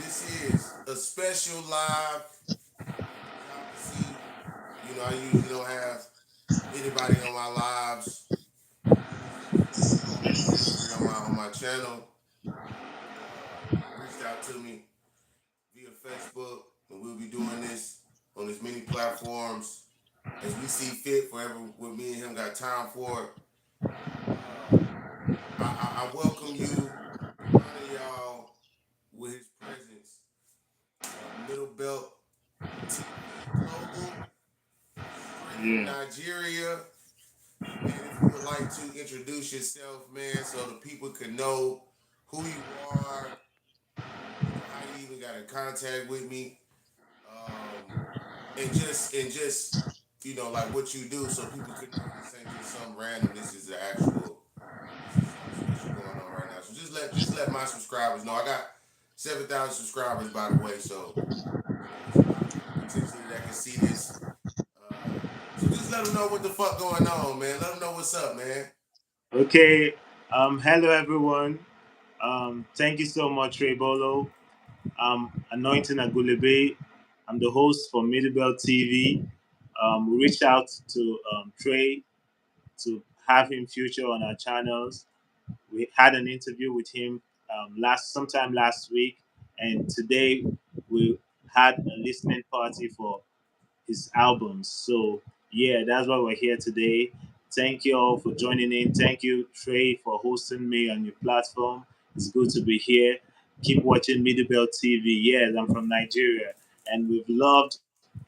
This is a special live. Y'all can see, I usually don't have anybody on my lives. This is history on my channel. Reached out to me via Facebook, and we'll be doing this on as many platforms as we see fit for what me and him got time for it. I welcome you, honor y'all with his presence. Middle Belt TV Global, straight from Yeah. Nigeria. Man, if you would like to introduce yourself, man, so the people can know who you are, how you even got in contact with me, um, and just like what you do, so people can know this ain't just some random. This is something special going on right now. So just let my subscribers know. I got 7,000 subscribers, by the way. So there's a lot of people potentially that can see this. So just let them know what the fuck going on, man. Let them know what's up, man. Okay. Hello everyone. Thank you so much, Ray Bolo. Anointing Agulebe. I'm the host for Middlebelt TV. We reached out to Trey to have him feature on our channels. We had an interview with him sometime last week, and today we had a listening party for his albums. So yeah, that's why we're here today. Thank you all for joining in. Thank you, Trey, for hosting me on your platform. It's good to be here. Keep watching Middlebelt TV. Yes, I'm from Nigeria, and we've loved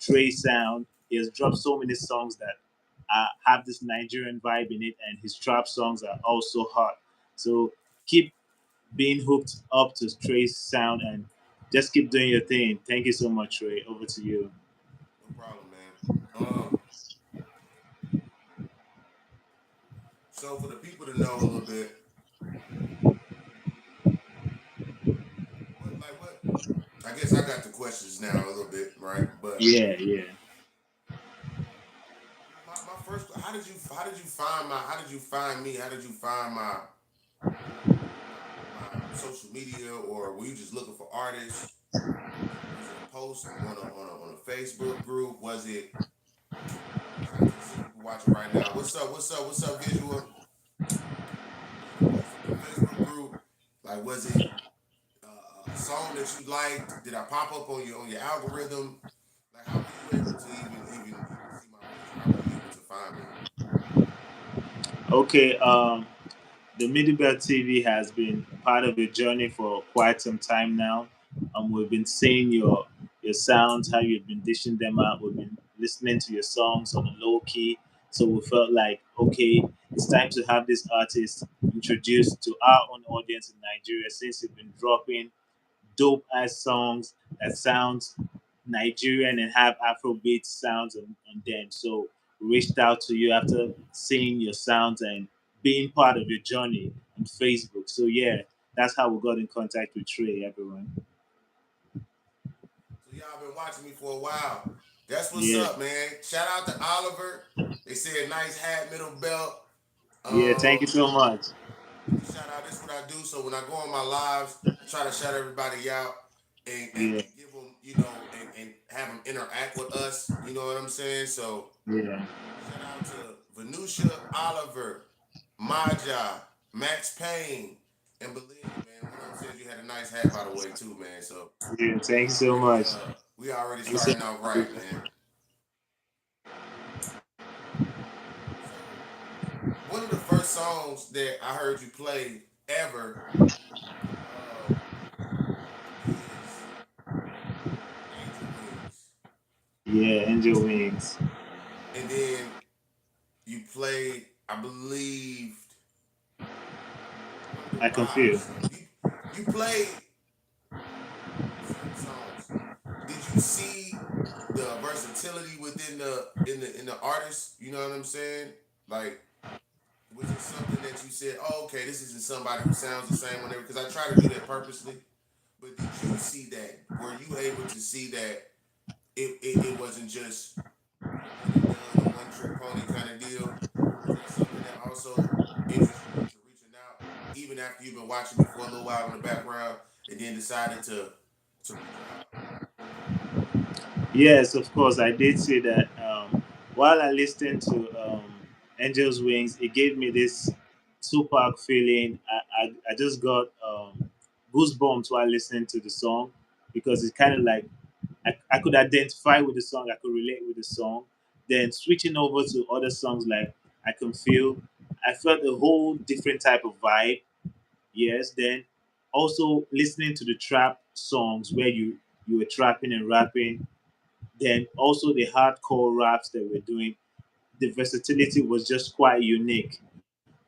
Trey's sound. He has dropped so many songs that have this Nigerian vibe in it, and his trap songs are also hot. So keep being hooked up to Trey's sound and just keep doing your thing. Thank you so much, Trey. Over to you. No problem, man. So for the people to know a little bit, what I guess I got the questions now a little bit, right? But Yeah, yeah. my first, how did you find me? How did you find my social media, or were you just looking for artists? Was it a post on a Facebook group? Was it? I can see people watching right now. What's up? What's up? What's up? Visual. Was it a post on the Facebook group? Like, was it a song that you liked? Did I pop up on your algorithm? Like, how were you able to even see my page? How were you able to find me? Okay. The Middlebelt TV has been part of your journey for quite some time now. We've been seeing your sounds, how you've been dishing them out. We've been listening to your songs on the low key. So we felt like, okay, it's time to have this artist introduced to our own audience in Nigeria since you've been dropping dope ass songs that sounds Nigerian and have Afrobeat sounds on them. So we reached out to you after seeing your sounds and being part of your journey on Facebook. So yeah, that's how we got in contact with Trey, everyone. So y'all been watching me for a while. That's what's Yeah. up, man. Shout out to Oliver. They said nice hat, middle belt. Yeah, thank you Um, so much. just shout out. This is what I do. So when I go on my lives, I try to shout everybody out Yeah, and give them, and have them interact with us. You know what I'm saying? So yeah. shout out to Venusia, Oliver, Maja, Max Payne, and Believe, man. One of them says you had a nice hat, by the way, too, man. So Yeah, we thank you so already much. we already Thank you so starting out much. right, man. So one of the first songs that I heard you play ever um, is Angel Wings, Yeah, Angel Wings. and then you played, I believe, one of the I can Rob feel. songs. You played certain songs. Did you see the versatility within the artist? You know what I'm saying? Like, was it something that you said, "Oh, okay, this isn't somebody who sounds the same whenever"? Because I try to do that purposely. But did you see that? Were you able to see that it wasn't just a one and done, a one trick pony kind of deal? Was that something that also interested you into reaching out, even after you've been watching me for a little while in the background, and then decided to to re-drop. Yes, of course, I did say that. While I listened to Angel's Wings, it gave me this Tupac feeling. I just got goosebumps while listening to the song because it's kind of like I could identify with the song, I could relate with the song. Then switching over to other songs like I Can Feel, I felt a whole different type of vibe. Yes, then also listening to the trap songs where you were trapping and rapping, then also the hardcore raps that we're doing, the versatility was just quite unique.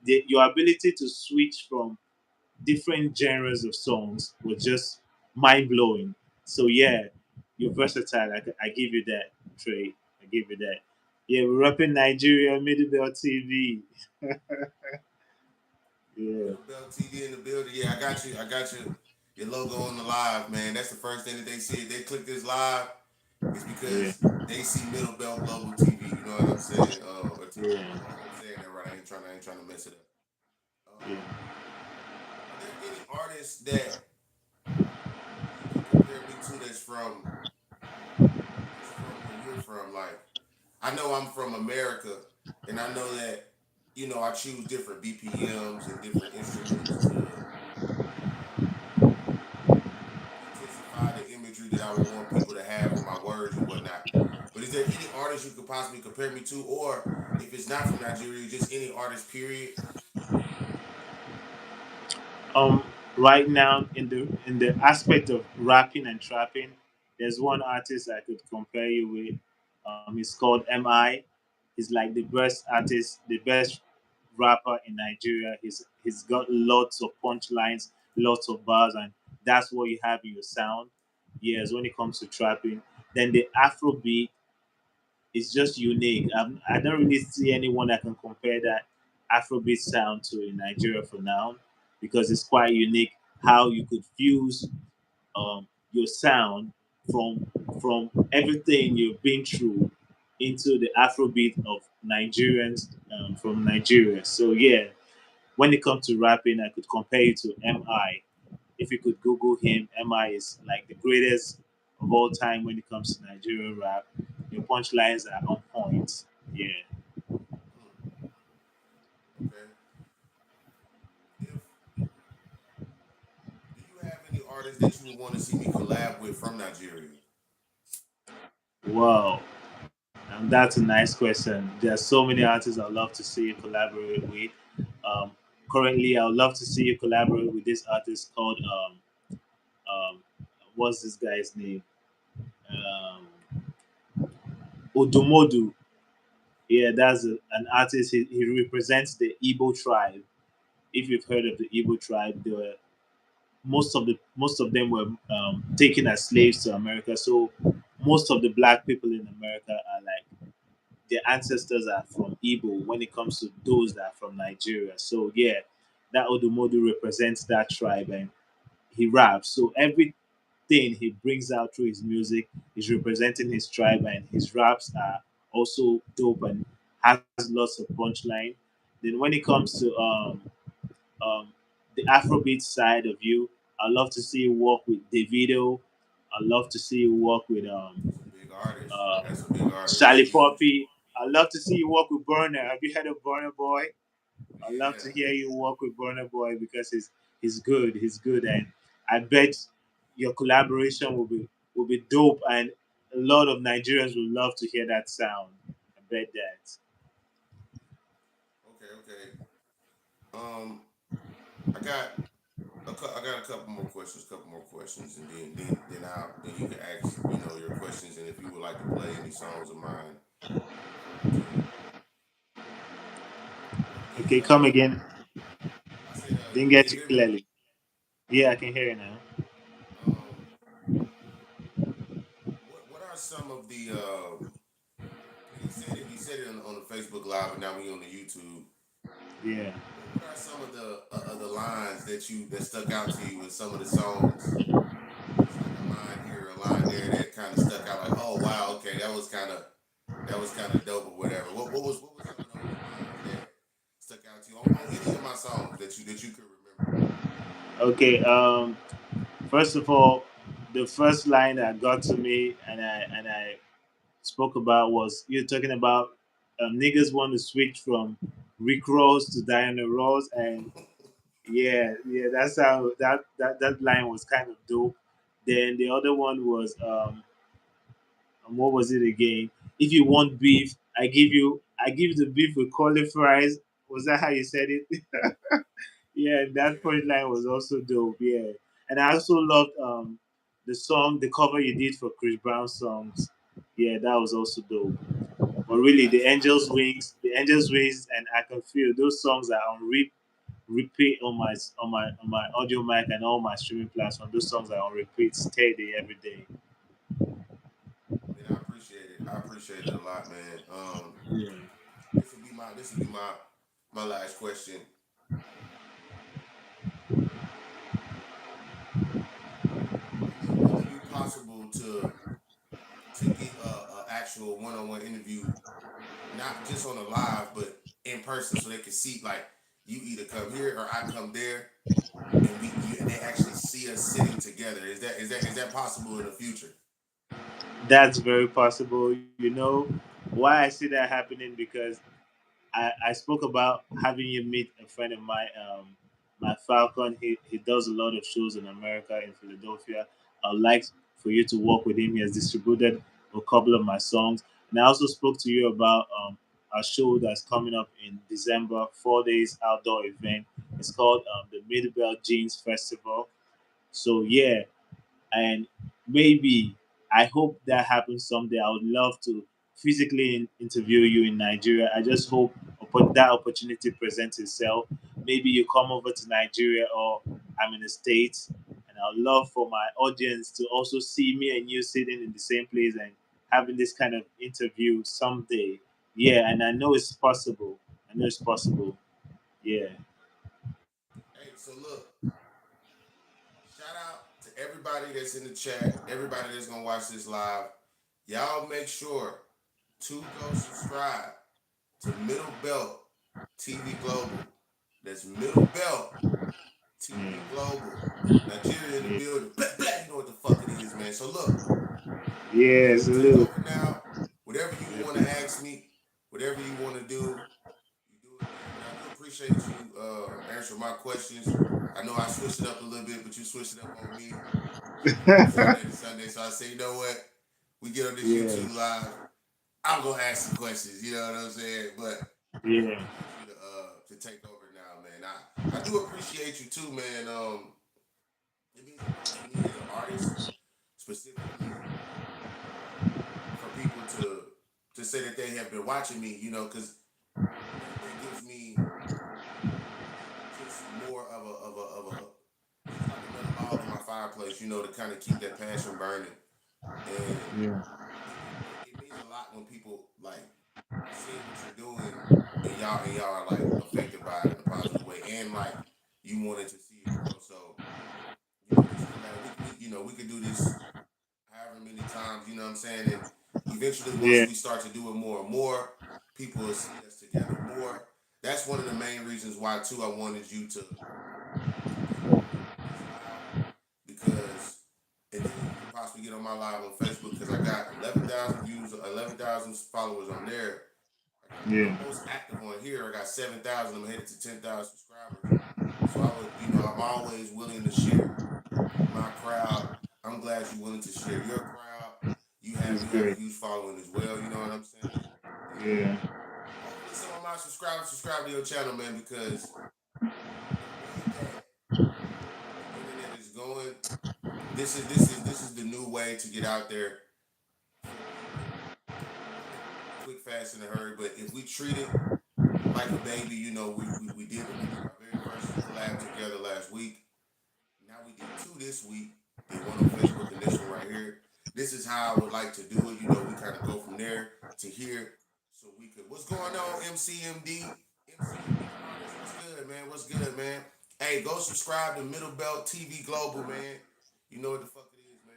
Your ability to switch from different genres of songs was just mind blowing. So yeah, you're versatile. I give you that, Trey. I give you that. Yeah, we're repping Nigeria, Middle Belt TV. Yeah, Middle Belt TD in the building. Yeah, I got you. I got you. Your logo on the live, man. That's the first thing that they see. If they click this live, it's yeah, because they see Middle Belt Global TV. You know what I'm saying? Or TV. yeah, I hope I'm saying that right. I ain't trying to mess it up. yeah. Are there any artists that you can compare me to that's from where you're from? Like, I know I'm from America, and I know that I choose different BPMs and different instruments to intensify the imagery that I would want people to have with my words and whatnot. But is there any artist you could possibly compare me to, or if it's not from Nigeria, just any artist, period? Um, right now in the aspect of rapping and trapping, there's one artist I could compare you with. He's called Mi. He's like the best artist, the best rapper in Nigeria. He's got lots of punchlines, lots of bars, and that's what you have in your sound. Yes, when it comes to trapping, then the Afrobeat is just unique. I don't really see anyone that can compare that Afrobeat sound to in Nigeria for now, because it's quite unique how you could fuse your sound from everything you've been through into the Afrobeat of Nigerians from Nigeria. So yeah, when it comes to rapping, I could compare it to Mi. If you could Google him, Mi is like the greatest of all time when it comes to Nigerian rap. Your punchlines are on point. Yeah. Hmm, okay. If Do you have any artists that you would want to see me collab with from Nigeria? Wow. That's a nice question. There are so many artists I'd love to see you collaborate with. Um, Currently, I would love to see you collaborate with this artist called um, what's this guy's name? Um, Odumodu. Yeah, that's an artist. He represents the Igbo tribe. If you've heard of the Igbo tribe, they were most of them were taken as slaves to America. So most of the black people in America are like their ancestors are from Igbo when it comes to those that are from Nigeria. So yeah, that Odumodu represents that tribe and he raps. So everything he brings out through his music is representing his tribe, and his raps are also dope and has lots of punchline. Then when it comes to um, the Afrobeat side of you, I love to see you work with Davido. I love to see you work with That's a big artist. uh, That's a big artist. That's Charlie huge. Poppy. I love to see you work with Burner. Have you heard of Burner Boy? I love Yeah. to hear you work with Burner Boy because he's good. He's good, and I bet your collaboration will be dope, and a lot of Nigerians will love to hear that sound. I bet that. Okay. Okay. Um, I got I got a couple more questions. Couple more questions, and then you can ask your questions, and if you would like to play any songs of mine, you can refer to it. What is Okay, come again. I said, Didn't can get you you hear me? clearly. Yeah, I can hear you now. Um, what are some of the and he said it on the Facebook Live, and now we on the YouTube. Yeah. What are some of the lines that stuck out to you in some of the songs? It's like a line here, a line there that kind of stuck out. Like, oh wow, okay, that was kind of dope or whatever. What was some of those lines that stuck out to you on any of my songs that you could remember? Okay. First of all, the first line that got to me, and I spoke about, was you're talking about niggas want to switch from Rick Ross to Diana Ross, and yeah, yeah, that's how that line was kind of dope. Then the other one was what was it again? If you want beef, I give you the beef with curly fries. Was that how you said it? Yeah, that Yeah. point line was also dope. Yeah, and I also loved the cover you did for Chris Brown's songs. Yeah, that was also dope. But really, the Angels Wings, and I Can Feel, those songs are on repeat on my audio mic and all my streaming platforms. Those songs are on repeat steady every day. Man, I appreciate it. I appreciate it a lot, man. Yeah. This will be my last question. Will it be possible to get a actual one-on-one interview, not just on a live, but in person, so they can see, like, you either come here or I come there, and they actually see us sitting together. Is that possible in the future? That's very possible. You know why I see that happening? Because I spoke about having you meet a friend of mine, my Falcon. He does a lot of shows in America, in Philadelphia. I'd like for you to work with him. He has distributed a couple of my songs. And I also spoke to you about a show that's coming up in December, 4 days outdoor event. It's called the Middlebelt Jeans Festival. So yeah, and maybe I hope that happens someday. I would love to physically interview you in Nigeria. I just hope that opportunity presents itself. Maybe you come over to Nigeria, or I'm in the States, and I'd love for my audience to also see me and you sitting in the same place and having this kind of interview someday. Yeah, and I know it's possible. I know it's possible. Yeah. Hey, so look, shout out to everybody that's in the chat, everybody that's gonna watch this live. Y'all make sure to go subscribe to Middle Belt TV Global. That's Middle Belt TV Mm, Global. Nigeria in the yeah. building. Blah, blah, you know what the fuck it is, man. So look, Yeah, I'm it's a gonna take little. over now. Whatever you want to ask me, whatever you want to do, you do it, man. But I do appreciate you answering my questions. I know I switched it up a little bit, but you switched it up on me from Sunday to Sunday. So I say, you know what? We get on this Yeah, YouTube live. I'm gonna ask some questions. You know what I'm saying? But I'm yeah. gonna let you to take over now, man. I do appreciate you too, man. It means a lot to me as an artist, specifically for people to say that they have been watching me. You know, because that gives me just more of a just like another log in my fireplace. You know, to kind of keep that passion burning. And Yeah. it means a lot when people like are seeing what you're doing, and y'all are like affected by it in a positive way, and like you wanted to see it grow. So this is the last. We could do this however many times. You know what I'm saying? And eventually, once Yeah. we start to do it more and more, people will see us together more. That's one of the main reasons why too I wanted you to be on this live, because and then you could possibly get on my live on Facebook, because I got 11,000 views, 11,000 followers on there. Yeah. I'm most active on here. I got 7,000. I'm headed to 10,000 subscribers. So I'm always willing to share my crowd. I'm glad you're willing to share your crowd. It's You have a great. huge following as well. You know what I'm saying? And Yeah. hopefully some of my subscribers subscribe to your channel, man, because the way that the internet is going, this is the new way to get out there for people. Quick, fast, in a hurry. But if we treat it like a baby, we did our very first collab together last week. Now we did two this week. Did one on Facebook and this one right here. This is how I would like to do it. We kind of go from there to here. So we could. What's going on, MCMD? MCMD artist, what's good, man? What's good, man? Hey, go subscribe to Middle Belt TV Global, man. You know what the fuck it is, man.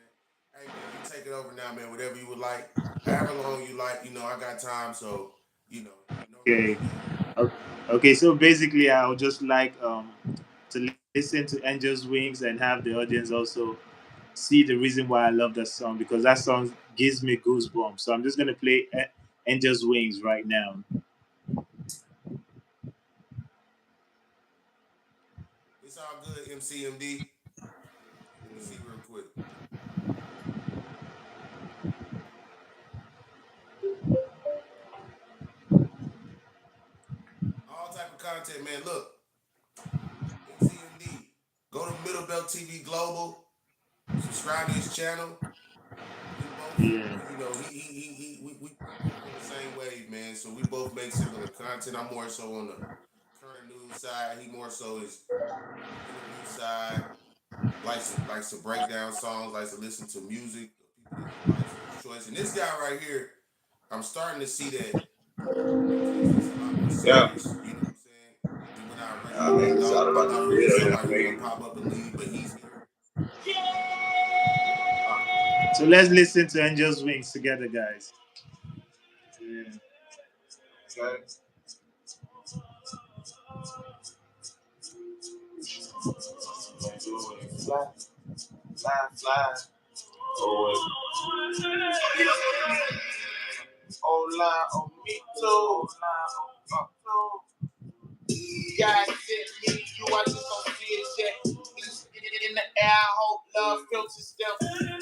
Hey, man, you take it over now, man. Whatever you would like, however long you like. I got time, so no rush, Okay. man. O- Okay. So basically, I would just like to listen to Angels Wings and have the audience also see the reason why I love that song, because that song gives me goosebumps. So I'm just gonna play Angel's Wings right now. It's all good, MCMD. Let me see real quick. All type of content, man. Look, MCMD. Go to Middle Belt TV Global. Subscribe to his channel. We both, Yeah, we both on the same wave, man. So we both make similar content. I'm more so on the current news side. He more so is on the interview side. Likes to break down songs. Likes to listen to music. People that he likes for his choice. And this guy right here, I'm starting to see that he takes this a lot more Yeah. serious. You know what I'm saying? Than what I I originally mean, it's thought. all I about the thought it was just video somebody and who gonna making. pop up and leave, but he's here. so let's listen to Angel's Wings together, guys. Yeah. Okay. Fly, fly, fly. Oh, hola, oh, me too. God sent me, you, I just don't see it yet. In the air, I hope love filters them.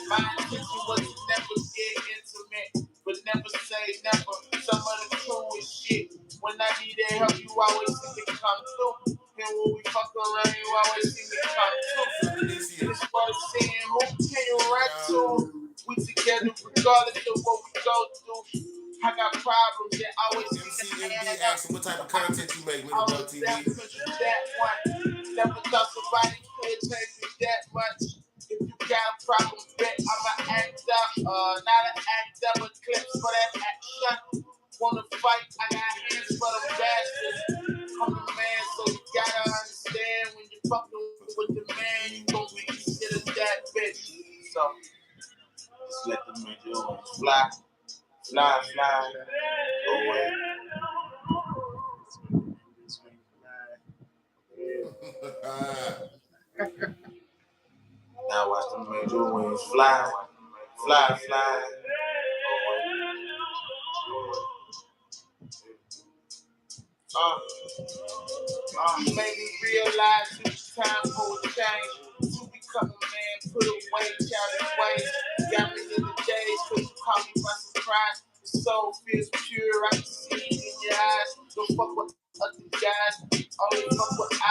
My intention was to never get intimate, but never say never. Some of the truest shit. When I needed help, you always seem to come through. And when we fuck around, you always seem to come through. Inicia. It's what I'm saying, who can you run Y'all. to? We together regardless of what we go through. I got problems that always seem to MCMD add up. asking what type of content you make, I Middle Belt was that TV. push that one. Never thought somebody could change me that much. If you got a problem, bet I'ma act up. Not an actor, but clips for that action. Wanna fight? I got hands for them bastards. I'm the man, so you gotta understand when you're fucking with the man, you gon' be considered that bitch. So just let them make your own fly, fly, fly, go away. Now watch them make your wings fly, fly, fly. Made me realize it's time for a change. To become a man, put away childish ways. Got me in the days, cause you caught me by surprise. The soul feels pure, I can see it in your eyes. Don't fuck with other guys, only fuck with I.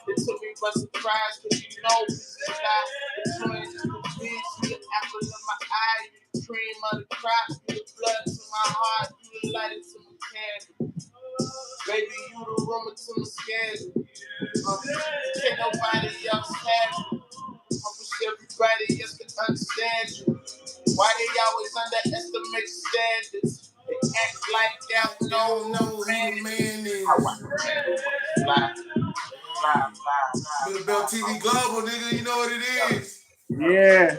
It took me by surprise, cause you know it's a lie. The twins, the beats, the apple of my eye. You the cream of the crop, you the blood to my heart, you the light to my candle. Baby, you the rumor to my scandal. Can't nobody else have you. I wish everybody else could understand you. Why they always underestimate standards? They act like they They don't don't know know who the who man the is. man I is. want to fly, fly, fly, Middle Belt TV Global, nigga, you know what it is. Yeah.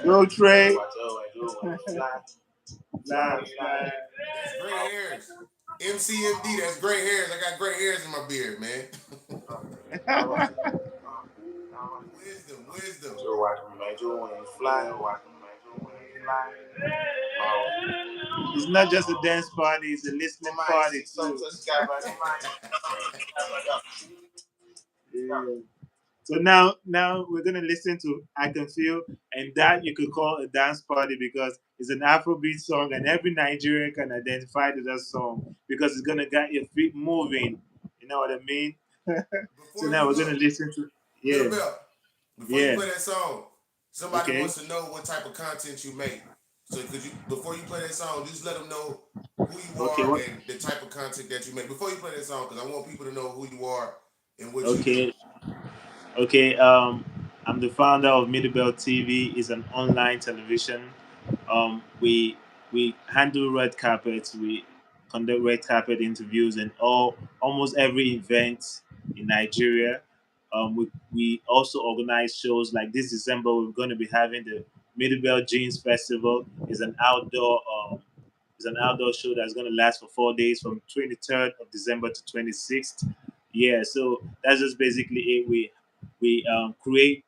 Go Trey. Fly, Fly, fly. That's gray hairs. MCMD, that's gray hairs. I got gray hairs in my beard, man. Wisdom. So watch me make your wings fly, watch me make your wings fly. It's not just a dance party, it's a listening party too. Yeah. So now we're gonna listen to I Can Feel, and that you could call a dance party because it's an Afrobeat song, and every Nigerian can identify to that song because it's gonna get your feet moving. You know what I mean? So Before now you we're look, gonna listen to Middle yeah, Belt, before you yeah, play that song, somebody okay, wants to know what type of content you make. So could you, before you play that song, just let them know who you okay, are what? and the type of content that you make. Before you play that song, because I want people to know who you are and what you do. Okay, okay. I'm the founder of Middlebelt TV. It's an online television. We handle red carpets. We conduct red carpet interviews and almost every event in Nigeria. We also organize shows like this December. We're going to be having the Middlebelt Jeans Festival. It's an outdoor show that's going to last for 4 days from 23rd of December to 26th. Yeah, so that's just basically it. We create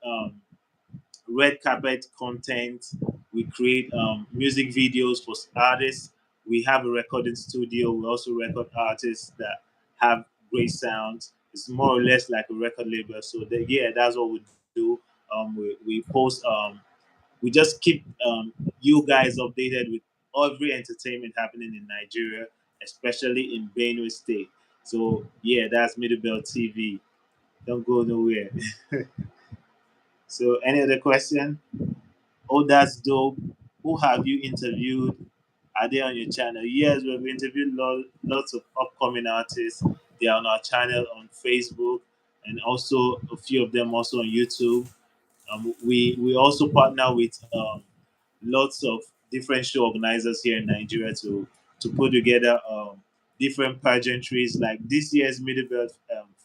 red carpet content. We create music videos for artists. We have a recording studio. We also record artists that have great sounds. It's more or less like a record label. So yeah, that's what we do. We post. We just keep you guys updated with every entertainment happening in Nigeria, especially in Benue State. So yeah, that's Middlebelt TV. Don't go nowhere. So any other question? Oh, that's dope. Who have you interviewed? Are they on your channel? Yes, we've interviewed lots of upcoming artists. They are on our channel on Facebook, and also a few of them also on YouTube. We also partner with lots of different show organizers here in Nigeria to put together different pageantries. Like this year's Middlebelt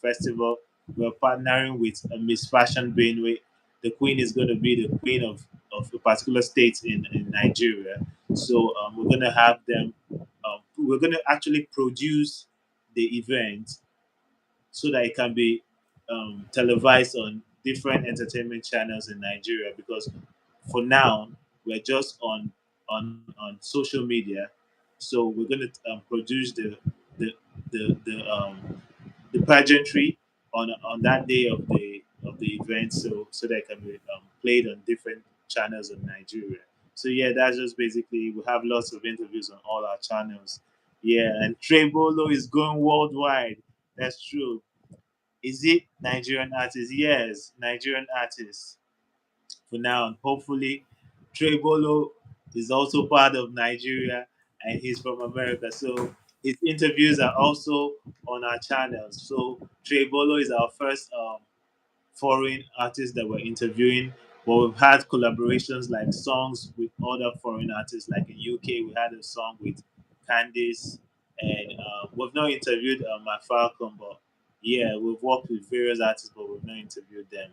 Festival, we're partnering with Miss Fashion Benue. The queen is going to be the queen of a particular state in Nigeria. So we're going to have them. We're going to actually produce the event so that it can be televised on different entertainment channels in Nigeria. Because for now we're just on social media, so we're going to produce the the pageantry on that day of the event, so that it can be played on different channels in Nigeria. So yeah, that's just basically we have lots of interviews on all our channels. Yeah, and Trey Bolo is going worldwide. That's true. Is it Nigerian artists? Yes, Nigerian artists for now. And hopefully, Trey Bolo is also part of Nigeria and he's from America. So his interviews are also on our channels. So Trey Bolo is our first foreign artist that we're interviewing. But we've had collaborations like songs with other foreign artists. Like in UK, we had a song with Candice, and we've not interviewed my Falcon, but yeah, we've worked with various artists, but we've not interviewed them.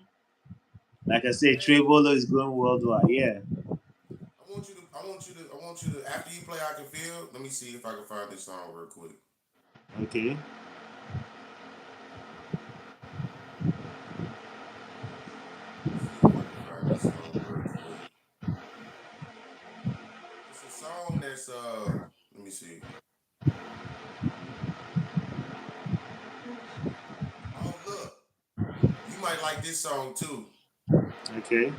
Like I say, Hey, Trevolo is going worldwide. Yeah. I want you to. After you play, I can feel. Let me see if I can find this song real quick. Okay. See if I can find this song real quick. It's a song that's Let me see. Oh look, you might like this song too. Okay.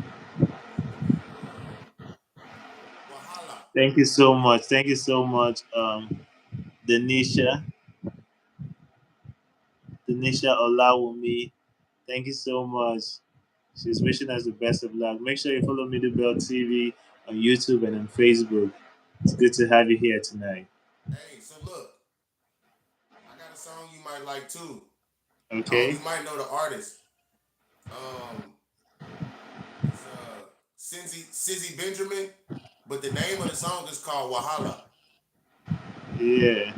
Wahala. Thank you so much. Thank you so much, Denisha. Denisha Olawumi. Thank you so much. She's wishing us the best of luck. Make sure you follow Middlebelt TV on YouTube and on Facebook. It's good to have you here tonight. Hey, so look, I got a song you might like too. Okay. You might know the artist. Um, it's Sizzy Benjamin, but the name of the song is called Wahala. Yeah.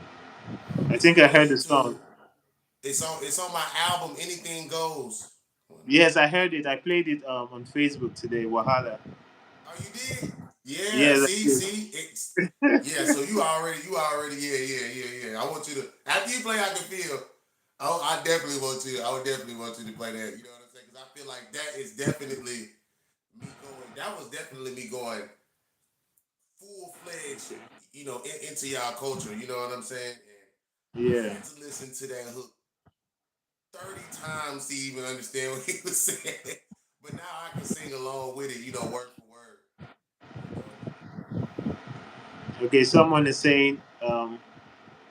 I It's think I on heard the song. YouTube. It's on my album Anything Goes. Yes, I heard it. I played it on Facebook today. Wahala. Oh, you did? Yeah. Yes, I See, did. see, it's yeah. So you already, yeah. I want you to after you play, I can feel. I definitely want you. I would definitely want you to play that. You know what I'm saying? Because I feel like that is definitely me going. That was definitely me going full fledged. You know, into y'all culture. You know what I'm saying? And I Yeah. had to listen to that hook 30 times to even understand what he was saying. But now I can sing along with it. You know, word for word. You know. Okay, someone is saying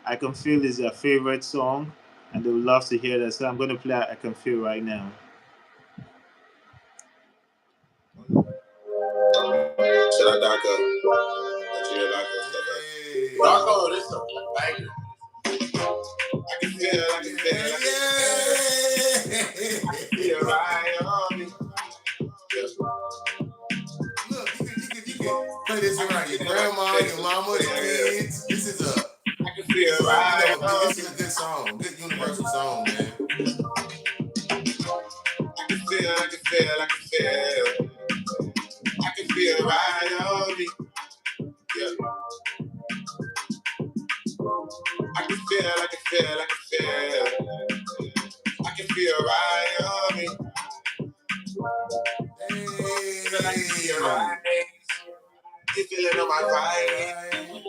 I Can Feel is their favorite song and they would love to hear that. So I'm going to play I Can Feel right now. Shout out Darko. Nigeria Darko stuff like Hey. Darko, this stuff like banger. I can feel, I can feel, I can feel right on me. Yes. Look, you can play this around your grandma, your mama, the kids. This is I can feel right on this is a good song, good universal song, man. I can feel, I can feel, I can feel. I can feel right on me. Yeah. I can feel, I can feel, I can feel. I can feel right on me. Hey. I can right. You feeling on my vibe.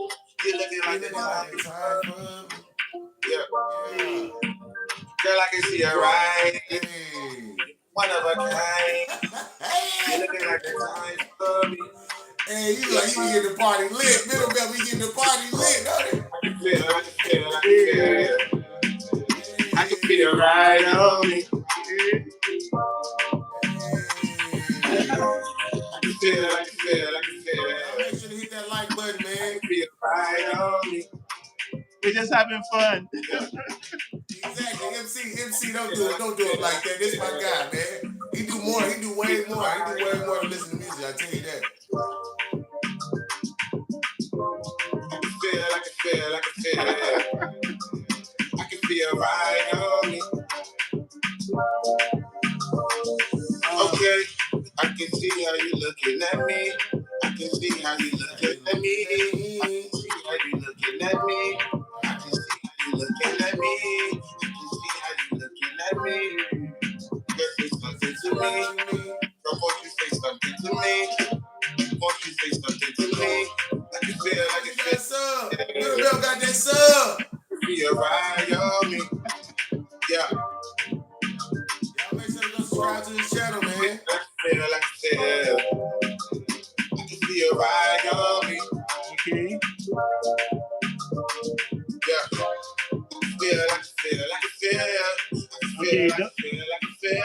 You looking like the time for me. Yeah. Girl, I can see her right. Hey. One of a kind. You looking like the time for me. Hey, you like you be getting the party lit. Middle belt be getting the party lit, don't it? I can feel, I can feel, I can feel. I can feel right on me. I can feel, I can feel, I can feel. Y'all make sure to hit that like button, man. I can feel right on me. We're just having fun. Exactly. MC, don't do it like that. This my guy, man. He do more. He do way more. He do way more than listen to music. I tell you that. I can feel, I can feel, I can feel. I can feel right on me. Okay, I can see how you looking at me. I can see how you looking at me. I can see how you looking at me. I can see how you looking at me. I can see how you looking at me. Girl, say something to me. Girl, won't you say something to me? Won't you say something to me? I can feel, I can feel. Sub. Little Bell got that sub. Feel right on me. Yeah. Y'all make sure to go subscribe to this channel, man. I feel, I can feel. I can feel right on me. Okay. Yeah. Feel, I can feel, I can feel. Okay. I can feel, I can feel.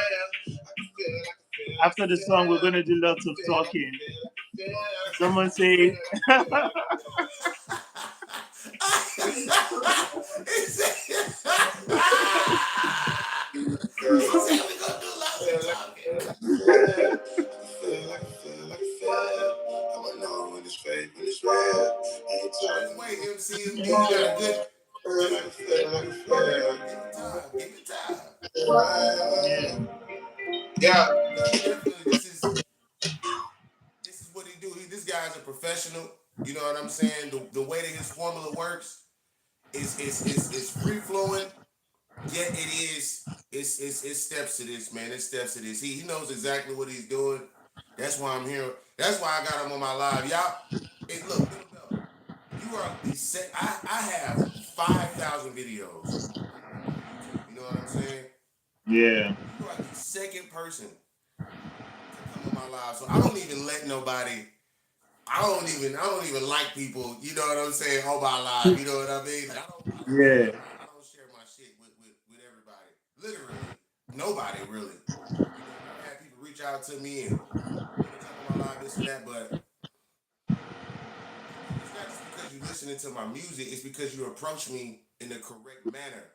After the song, we're gonna do lots of talking. Someone say. Wait, MC, you got a good. Give it time. Yeah. Definitely, this is what he do. This guy's a professional. You know what I'm saying? The way that his formula works is free flowing. Yet it's steps to this, man. It's steps to this. He knows exactly what he's doing. That's why I'm here. That's why I got him on my live. Y'all, hey, look, you are the I have 5,000 videos. You know what I'm saying? Yeah. You are the second person to come on my live. So I don't even let nobody. I don't even like people. You know what I'm saying? On my live. You know what I mean? I don't share my shit with everybody. Literally, nobody really. I've had people reach out to me and talk about my live, this and that, but it's not just because you're listening to my music. It's because you approach me in the correct manner.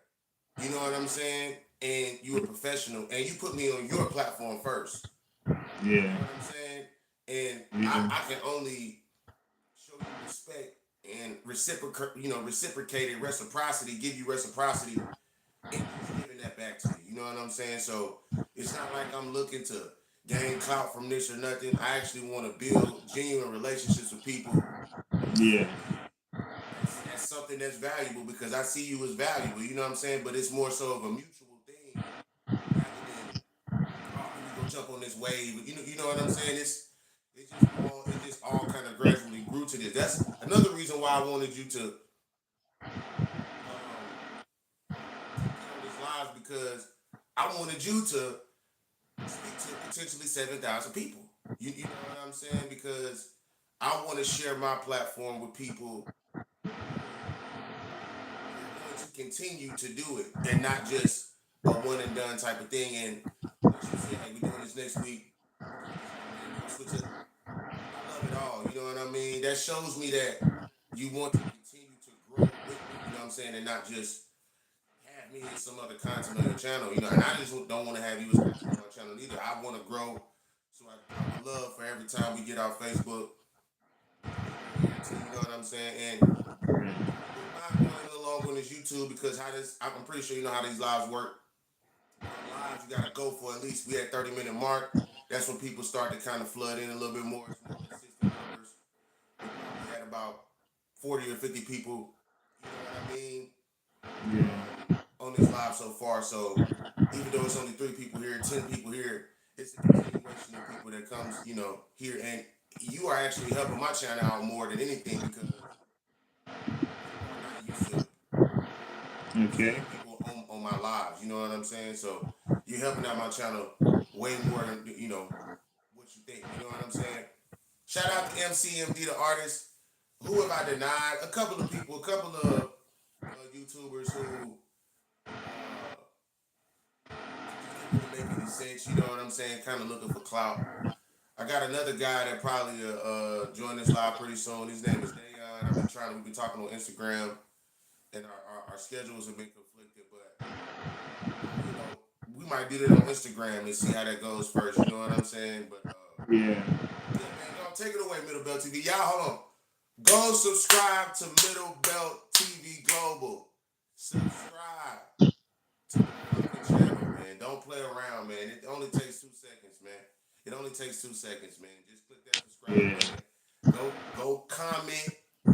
You know what I'm saying? And you're a professional, and you put me on your platform first. Yeah. You know what I'm saying? And I can only show you respect and reciprocated reciprocity, give you reciprocity, and just giving that back to you. You know what I'm saying? So it's not like I'm looking to gain clout from this or nothing. I actually want to build genuine relationships with people. Yeah. That's something that's valuable because I see you as valuable. You know what I'm saying? But it's more so of a mutual thing rather than we go jump on this wave. You know what I'm saying? It just all kind of gradually grew to this. That's another reason why I wanted you to get on this live because I wanted you to speak to potentially 7,000 people. You know what I'm saying? Because I want to share my platform with people who are going to continue to do it and not just a one and done type of thing. And once you say, hey, we're doing this next week, switch it. I love it all. You know what I mean? That shows me that you want to continue to grow with me. You know what I'm saying? And not just have me in some other content on your channel. You know, and I just don't want to have you as content on my channel either. I want to grow. So I would love for every time we get off Facebook. You know what I'm saying? And we're not going a little longer on this YouTube because I'm pretty sure you know how these lives work. Lives, you gotta go for at least we at 30-minute mark. That's when people start to kind of flood in a little bit more. It's more consistent numbers. We had about 40 or 50 people, you know what I mean? Yeah. On this live so far. So even though it's only 3 people here, 10 people here, it's a continuation of people that comes, here. And you are actually helping my channel out more than anything because people are not used to Okay. seeing people on my lives. You know what I'm saying? So you're helping out my channel way more than what you think. You know what I'm saying? Shout out to MCMD, the artist. Who have I denied? A couple of people, a couple of YouTubers who just didn't really make any sense. You know what I'm saying? Kind of looking for clout. I got another guy that probably join this live pretty soon. His name is Dayon. We've been talking on Instagram, and our schedules have been conflicted, but we might do that on Instagram and see how that goes first. You know what I'm saying? But Yeah. yeah, man, y'all take it away, Middle Belt TV. Y'all, hold on. Go subscribe to Middle Belt TV Global. Subscribe to the fucking channel, man. Don't play around, man. It only takes 2 seconds, man. It only takes 2 seconds, man. Just click that subscribe Yeah. button. Go comment, go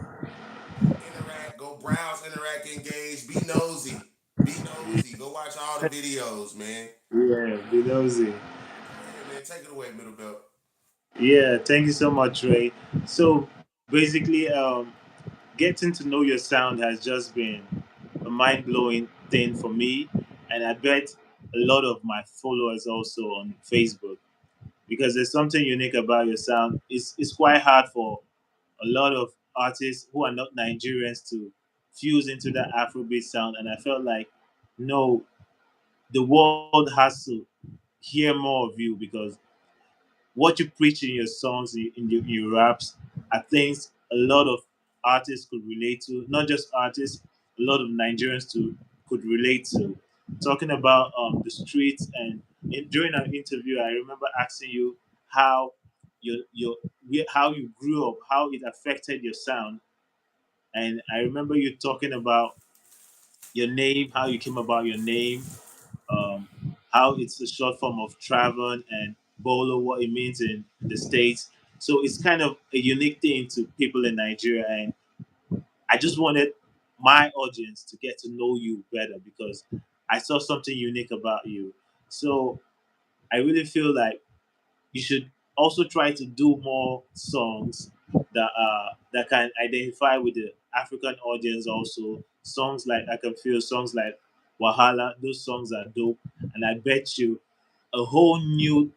interact, go browse, interact, engage. Be nosy. Be nosy. Go watch all the videos, man. Yeah. Be nosy. Go ahead, man. Take it away, Middle Belt. Yeah. Thank you so much, Ray. So basically, getting to know your sound has just been a mind blowing thing for me, and I bet a lot of my followers also on Facebook, because there's something unique about your sound. It's quite hard for a lot of artists who are not Nigerians to fuse into that Afrobeat sound, and I felt like, no, the world has to hear more of you, because what you preach in your songs, in your raps, are things a lot of artists could relate to. Not just artists, a lot of Nigerians too could relate to. Talking about the streets, and during our interview, I remember asking you how how you grew up, how it affected your sound, and I remember you talking about your name, how you came about your name, um, how it's a short form of Travan, and Bolo, what it means in the States. So it's kind of a unique thing to people in Nigeria. And I just wanted my audience to get to know you better, because I saw something unique about you. So I really feel like you should also try to do more songs that can identify with the African audience. Also, songs like I Can Feel, songs like Wahala, those songs are dope, and I bet you a whole new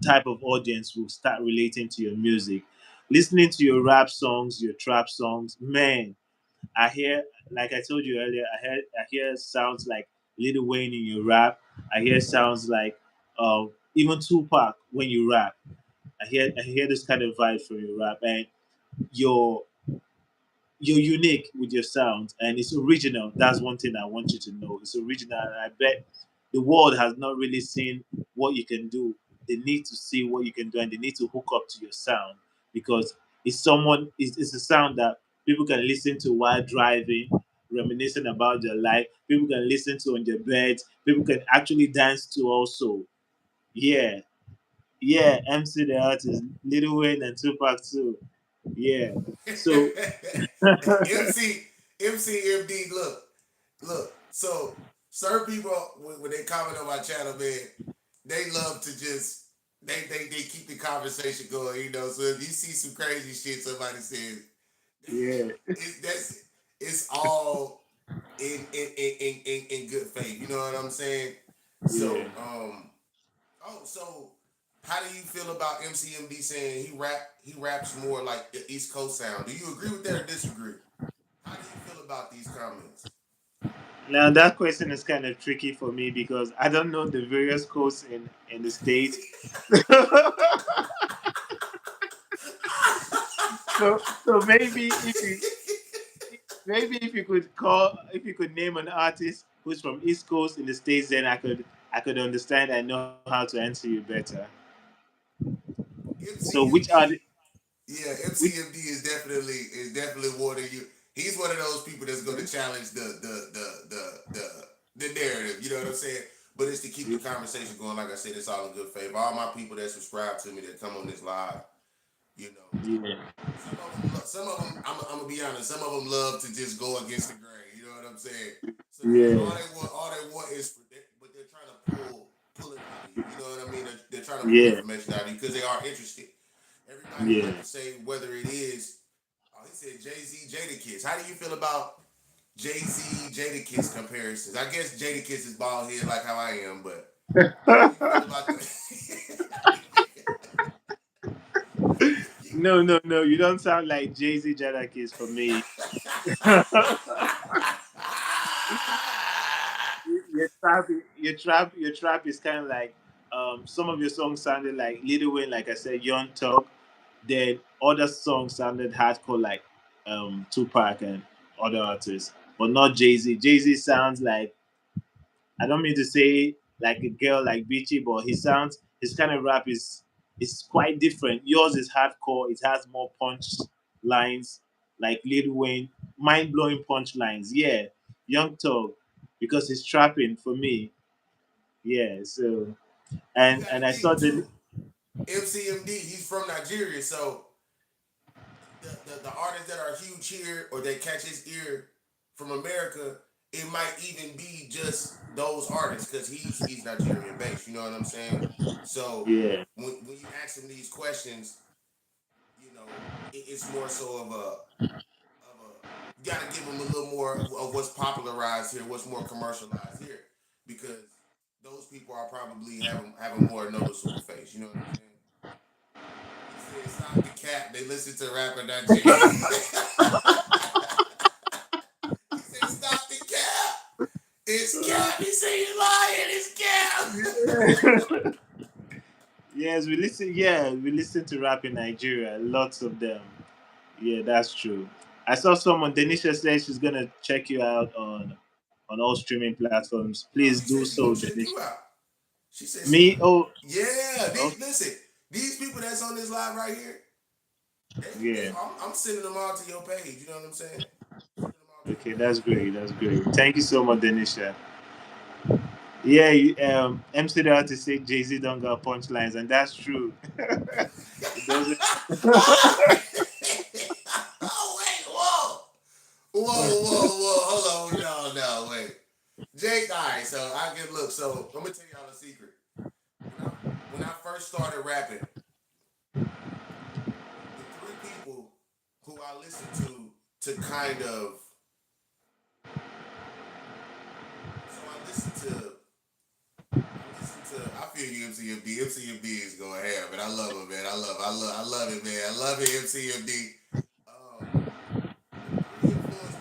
type of audience will start relating to your music, listening to your rap songs, your trap songs. Man, I hear, like I told you earlier, I hear sounds like Lil Wayne in your rap. I hear sounds like even Tupac when you rap. I hear this kind of vibe from your rap, and you're you're unique with your sound, and it's original. That's one thing I want you to know. It's original, and I bet the world has not really seen what you can do. They need to see what you can do, and they need to hook up to your sound, because it's a sound that people can listen to while driving, reminiscing about their life. People can listen to on their beds. People can actually dance to also. Yeah, yeah, MC the artist, Little Wayne and Tupac too. Yeah. So MC MCMD, look. So certain people when they comment on my channel, man, they love to just they keep the conversation going. So if you see some crazy shit somebody says, yeah, that's it's all in good faith. You know what I'm saying? yeah. So so how do you feel about MCMD saying he raps more like the East Coast sound? Do you agree with that or disagree? How do you feel about these comments? Now that question is kind of tricky for me, because I don't know the various codes in the states. So maybe if you could name an artist who's from East Coast in the states, then I could understand and know how to answer you better. So which are MCMD, yeah, which MCMD is definitely one of you. He's one of those people that's going to challenge the narrative. You know what I'm saying? But it's to keep the conversation going. Like I said, it's all in good faith. All my people that subscribe to me that come on this live, you know, yeah, some of them. I'm gonna be honest. Some of them love to just go against the grain. You know what I'm saying? So yeah, all they want is, but they're trying to pull it out of you. You know what I mean? They're trying to pull yeah, information out of you because they are interested. Everybody Yeah. like to say whether it is. Oh, he said Jay Z, Jadakiss. How do you feel about Jay Z, Jadakiss comparisons? I guess Jadakiss is bald head like how I am, but how do you feel about the? No, no, no. You don't sound like Jay Z Jadakiss for me. Your trap is kind of like some of your songs sounded like Lil Wayne, like I said, Young Thug. Then other songs sounded hardcore, like Tupac and other artists, but not Jay Z. Jay Z sounds like, I don't mean to say like a girl like Beachy, but his kind of rap is quite different. Yours is hardcore. It has more punch lines, like Lil Wayne, mind blowing punch lines. Yeah, Young Thug, because he's trapping for me. Yeah. So You got and to I saw think the too. MCMD, he's from Nigeria, so the artists that are huge here or that catch his ear from America, it might even be just those artists because he's Nigerian based. You know what I'm saying? So yeah. when you ask him these questions, it's more so of a you got to give him a little more of what's popularized here, what's more commercialized here, because those people are probably have a more noticeable face. You know what I'm saying? He said, "Stop the cap." They listen to rapper, not Jay. He said, "Stop the cap." It's cap. He said, "You lying." It's cap. Yes, we listen. Yeah, we listen to rap in Nigeria. Lots of them. Yeah, that's true. I saw someone. Denisha says she's gonna check you out on all streaming platforms. No, Please she do said she so, gonna check Denisha. you out. She said she. Me? Oh, Yeah. oh, Listen. These people that's on this live right here, yeah. I'm sending them all to your page. You know what I'm saying? Sending them all to your Okay, page. that's great. That's great. Thank you so much, Denisha. Yeah, MC Dot is say Jay Z don't got punchlines, and that's true. It doesn't. Oh wait, whoa, whoa! Hold on, no, wait. Jake, all right. So I can look. So let me tell y'all a secret. When I first started rapping, the three people who I listened to kind of, so I feel you, MCMD. MCMD is going ham, and I love him, man. I love it, man. I love it, MCMD.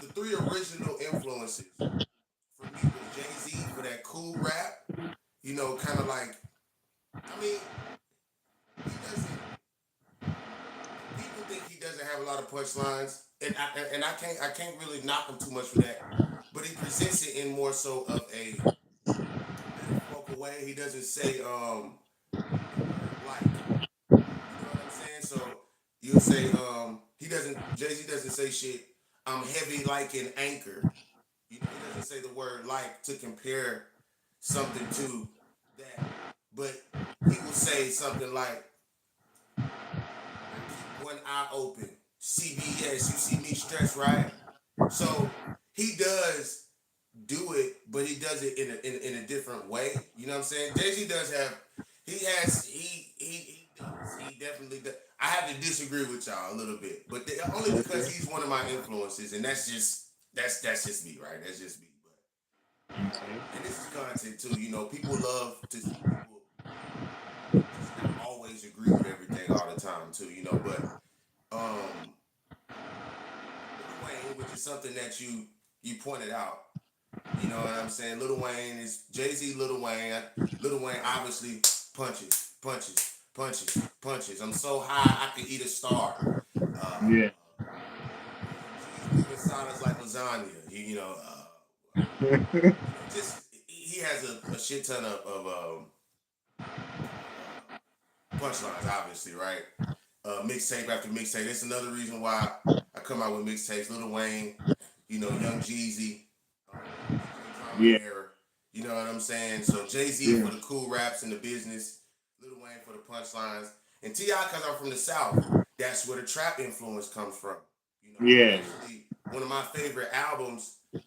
The three original influences for me was Jay Z for that cool rap. Kind of like, I mean, he doesn't. People think he doesn't have a lot of punchlines, and I can't really knock him too much for that. But he presents it in more so of a metaphorical way. He doesn't say the word like. You know what I'm saying? So you'll say he doesn't. Jay Z doesn't say shit. I'm heavy like an anchor. He doesn't say the word like to compare something to that, but he will say something like, "I keep one eye open. CBS, you see me stressed, right?" So he does do it, but he does it in a different way. You know what I'm saying? Jay Z does have, he does, he definitely does. I have to disagree with y'all a little bit, but only because Okay. he's one of my influences, and that's just me, right? That's just me. Okay. And this is content too. People love to see people just not always agree with everything all the time too. But um, Lil Wayne, which is something that you pointed out. You know what I'm saying? Lil Wayne is Jay Z. Lil Wayne. Lil Wayne obviously punches, punches, punches, punches. I'm so high I could eat a star. Yeah. G's moving silence like lasagna. Just he has a shit ton of punchlines, obviously, right? Mixtape after mixtape. That's another reason why I come out with mixtapes. Lil Wayne, Young Jeezy, DJ Drama Yeah. era. You know what I'm saying? So Jay Z Yeah. for the cool raps and the business, Lil Wayne for the punchlines, and T.I. because I'm from the South. That's where the trap influence comes from. Yeah. One of my favorite albums from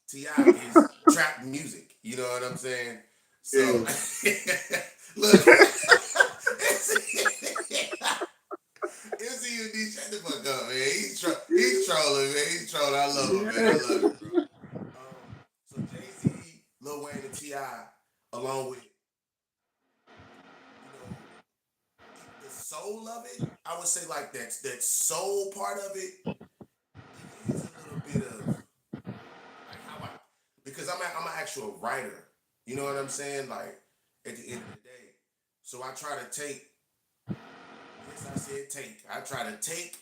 T.I. is trap music. You know what I'm saying? So Yeah. look. MCUD, shut the fuck up, man. He's trolling, man. He's trolling. I love him, man. I love it, bro. So Jay Z, Lil Wayne, and Ti, along with the soul of it, I would say like that soul part of it. It is a little bit of like how I because I'm an actual writer. You know what I'm saying? Like at the end of the day, so I try to take. Yes, I said take. I try to take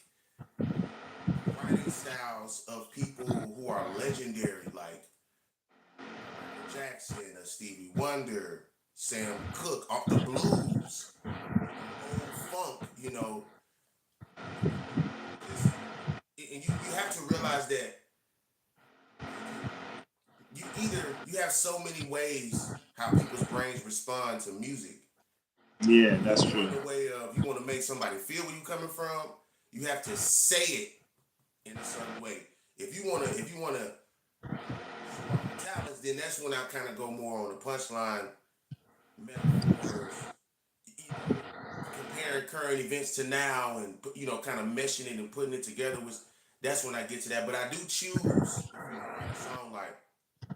writing styles of people who are legendary, like Michael Jackson, Stevie Wonder, Sam Cooke, off the blues, old funk, and you have to realize that you have so many ways how people's brains respond to music. Yeah, that's true. In the way of you want to make somebody feel where you're coming from, you have to say it in a certain way. If you wanna talents, then that's when I kind of go more on the punchline metaphors, comparing current events to now, and kind of meshing it and putting it together. That's when I get to that. But I do choose if I'm gonna write a song like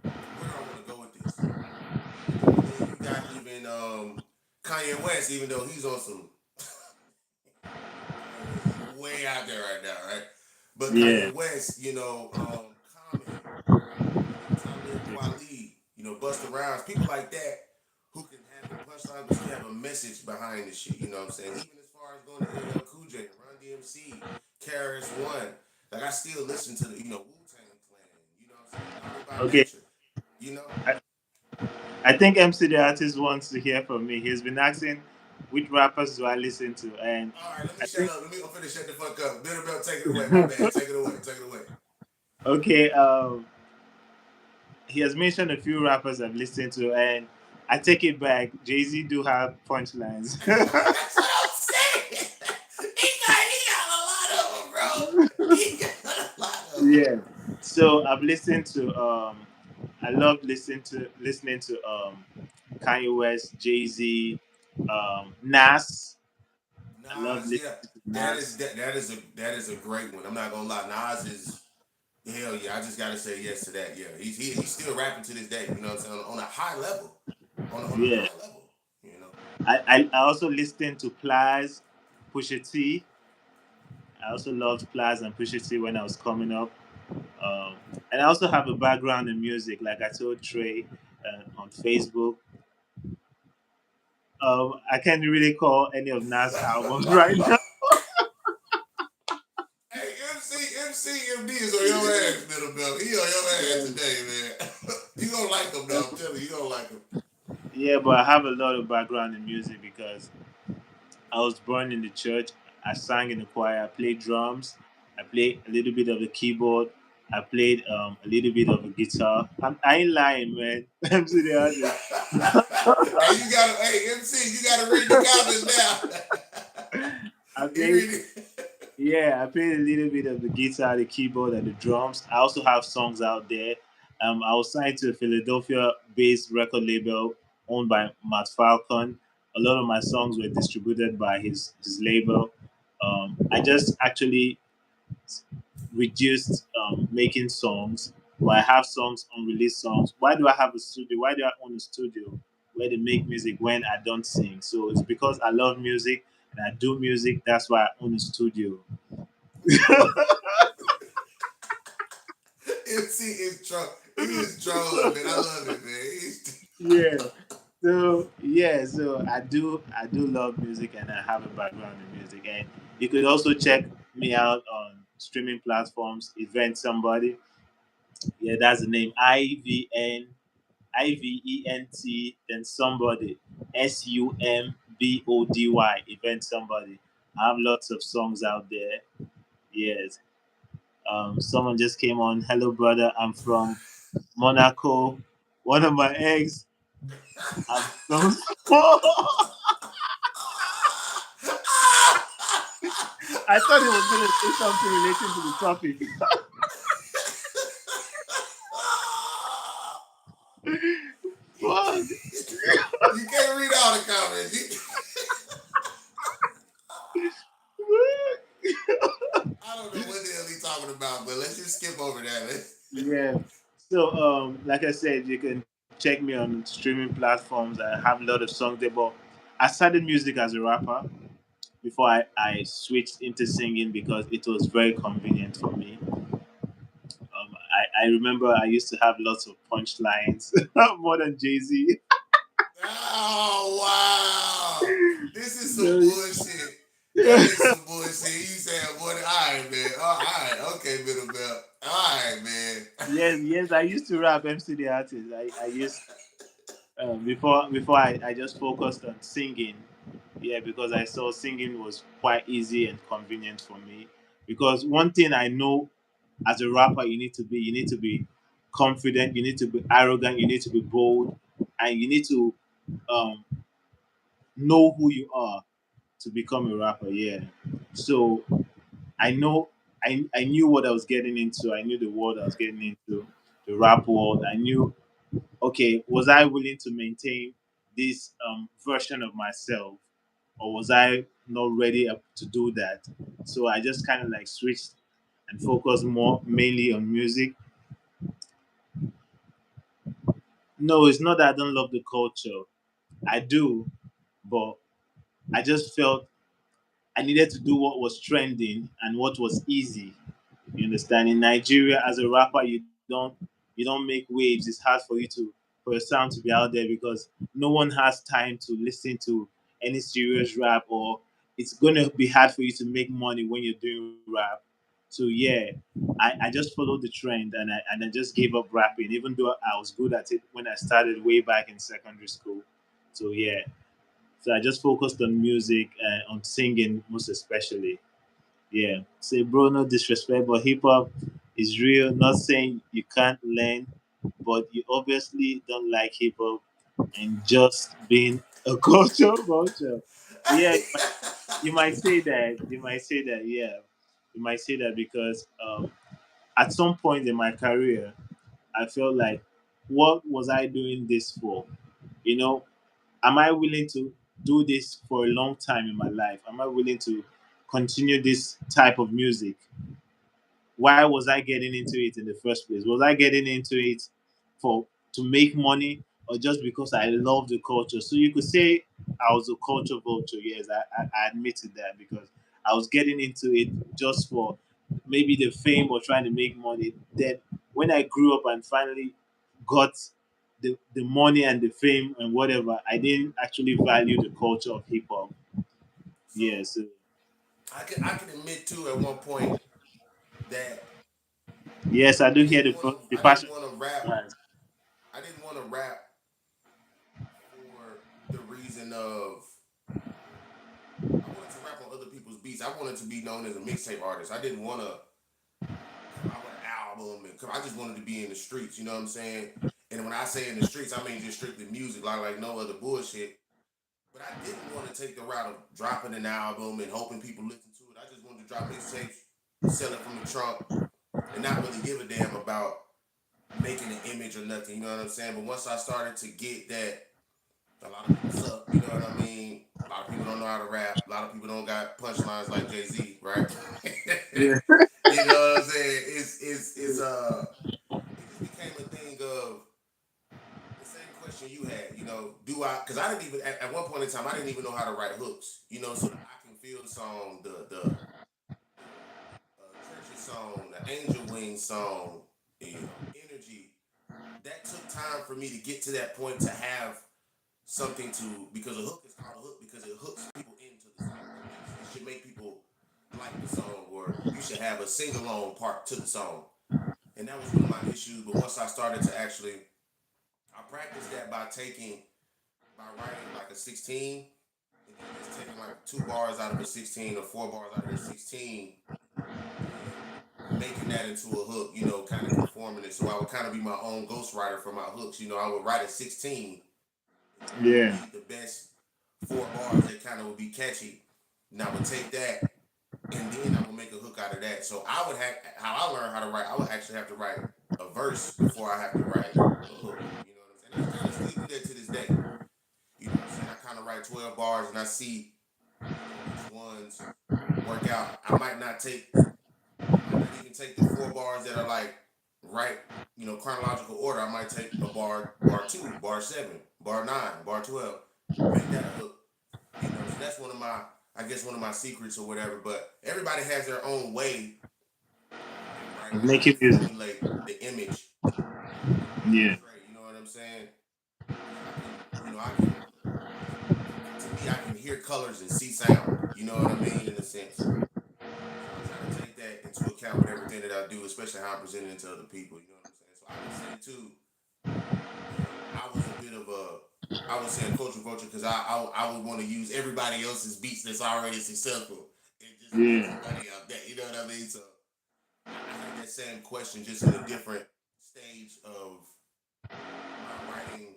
where do I want to go with this. Then you got even Kanye West, even though he's on some way out there right now, right? But Yeah. Kanye West, Common, Talib Kweli, Busta Rhymes, people like that who can have the punchlines but still have a message behind the shit. You know what I'm saying? Even as far as going to LL Cool J, Run DMC, KRS One, like I still listen to the Wu Tang Clan. You know what I'm saying? Naughty by Okay. Nature. You know. I think MC the artist wants to hear from me. He's been asking which rappers do I listen to, and All right, let me I shut think up. I'm finna shut the fuck up. Bitter Belt, take it away. My bad. Take it away. Take it away. okay. He has mentioned a few rappers I've listened to, and I take it back. Jay Z do have punchlines. That's what I'm saying. He got a lot of them, bro. He got a lot of them. Yeah. So I've listened to I love listening to Kanye West, Jay Z, Nas. I love Nas, yeah, listening to Nas. that is a great one. I'm not gonna lie. Nas is hell yeah. I just gotta say yes to that. Yeah, he's still rapping to this day. You know what I'm saying? On a high level, on a Yeah. high level. You know. I also listened to Plies, Pusha T. I also loved Plies and Pusha T when I was coming up. Um, and I also have a background in music, like I told Trey on Facebook. I can't really call any of Nas albums right now. Hey, MD is on your ass, Middle Belt. He on your ass today, man. You gonna like him though. I'm telling you, gonna like him. Yeah, but I have a lot of background in music because I was born in the church. I sang in the choir. I played drums. I played a little bit of the keyboard. I played a little bit of the guitar. I ain't lying, man. I'm serious. Hey, MC, you gotta read the comments now. I You played, read it. yeah, I played a little bit of the guitar, the keyboard, and the drums. I also have songs out there. I was signed to a Philadelphia-based record label owned by Matt Falcon. A lot of my songs were distributed by his label. I just actually reduced making songs, but I have songs, unreleased songs. Why do I have a studio? Why do I own a studio where they make music when I don't sing? So it's because I love music and I do music. That's why I own a studio. MC is troll. He is trolling, man. I love it, man. Yeah. So I do love music and I have a background in music. And you could also check me out on streaming platforms. Event Somebody. Yeah, that's the name. IVENT, then somebody. SUMBODY. Event Somebody. I have lots of songs out there. Yes. Someone just came on. Hello, brother. I'm from Monaco. One of my eggs. I'm so I thought he was going to say something relating to the topic. Fuck. You can't read all the comments. talking about, but let's just skip over that. Yeah. So, like I said, you can check me on streaming platforms. I have a lot of songs there, but I started music as a rapper before I switched into singing because it was very convenient for me. I remember I used to have lots of punchlines more than Jay Z. Oh wow, this is some So, bullshit. That is some bullshit. You saying, "Boy, all right, man. All right, okay, middle belt. All right, man." yes, yes, I used to rap MC the artist. I used before I just focused on singing. Yeah, because I saw singing was quite easy and convenient for me. Because one thing I know as a rapper, you need to be confident, you need to be arrogant, you need to be bold, and you need to um, know who you are to become a rapper. Yeah. So I know I knew what I was getting into. I knew the world I was getting into, the rap world. I knew, okay, was I willing to maintain this version of myself, or was I not ready up to do that? So I just kind of like switched and focused more mainly on music. No, it's not that I don't love the culture. I do, but I just felt I needed to do what was trending and what was easy. You understand? In Nigeria, as a rapper, you don't make waves. It's hard for you to for your sound to be out there because no one has time to listen to any serious rap, or it's gonna be hard for you to make money when you're doing rap. So yeah, I just followed the trend and I just gave up rapping, even though I was good at it when I started way back in secondary school. So yeah, so I just focused on music and on singing most especially. Yeah. Say, bro, no disrespect, but hip hop is real. Not saying you can't learn, but you obviously don't like hip hop and just being a culture vulture. Yeah, you might say that. You might say that. Yeah, you might say that because at some point in my career, I felt like, what was I doing this for? You know, am I willing to do this for a long time in my life? Am I willing to continue this type of music? Why was I getting into it in the first place? Was I getting into it for to make money or just because I love the culture? So you could say I was a culture vulture. Yes, I admitted that because I was getting into it just for maybe the fame or trying to make money. Then when I grew up and finally got the money and the fame and whatever, I didn't actually value the culture of hip hop. So Yeah, so I can admit too at one point that yes, I do hear the I didn't passion. want to rap. Right. I didn't want to rap for the reason of I wanted to rap on other people's beats. I wanted to be known as a mixtape artist. I didn't want to come out with an album and I just wanted to be in the streets. You know what I'm saying? And when I say in the streets, I mean just strictly music, like no other bullshit. But I didn't want to take the route of dropping an album and hoping people listen to it. I just wanted to drop mixtapes, sell it from the trunk, and not really give a damn about making an image or nothing. You know what I'm saying? But once I started to get that, a lot of people suck. You know what I mean? A lot of people don't know how to rap. A lot of people don't got punchlines like Jay Z, right? Yeah. You know what I'm saying? It just became a thing of the same question you had. You know, do I? Because I didn't even at one point in time I didn't even know how to write hooks. You know, so the I Can Feel song, the Churches song, the Angel Wing song, you know, Energy. That took time for me to get to that point to have something to because a hook is called a hook because it hooks people into the song. It should make people like the song, or you should have a sing along part to the song. And that was one of my issues. But once I started to actually, I practiced that by writing like a 16, and then just taking like 2 bars out of a 16 or 4 bars out of the 16, and making that into a hook. You know, kind of conforming it. So I would kind of be my own ghostwriter for my hooks. You know, I would write a 16 and then I would Yeah. read the best 4 bars that kind of would be catchy. And I would take that and then I would make a hook out of that. So I would have how I learned how to write. I would actually have to write a verse before I have to write a hook. You know what I'm saying? And I kind of still do that to this day. You know what I'm saying? I kind of write 12 bars and I see, you know, which ones work out. I might not take the 4 bars that are like right, chronological order. I might take a bar two, bar seven, bar nine, bar 12, make that a hook. So that's one of my, I guess, one of my secrets or whatever. But everybody has their own way, right, Of how they making music. formulate the image they Yeah. portray. You know what I'm saying? Because I can, to me, I can hear colors and see sound. You know what I mean, in a sense. So I try to take that into account with everything that I do, especially how I present it to other people. You know what I'm saying? So I can say too, I was a bit of a, I would say a culture vulture because I would want to use everybody else's beats that's already successful and just make Yeah. some money out that. You know what I mean? So I had that same question just in a different stage of my writing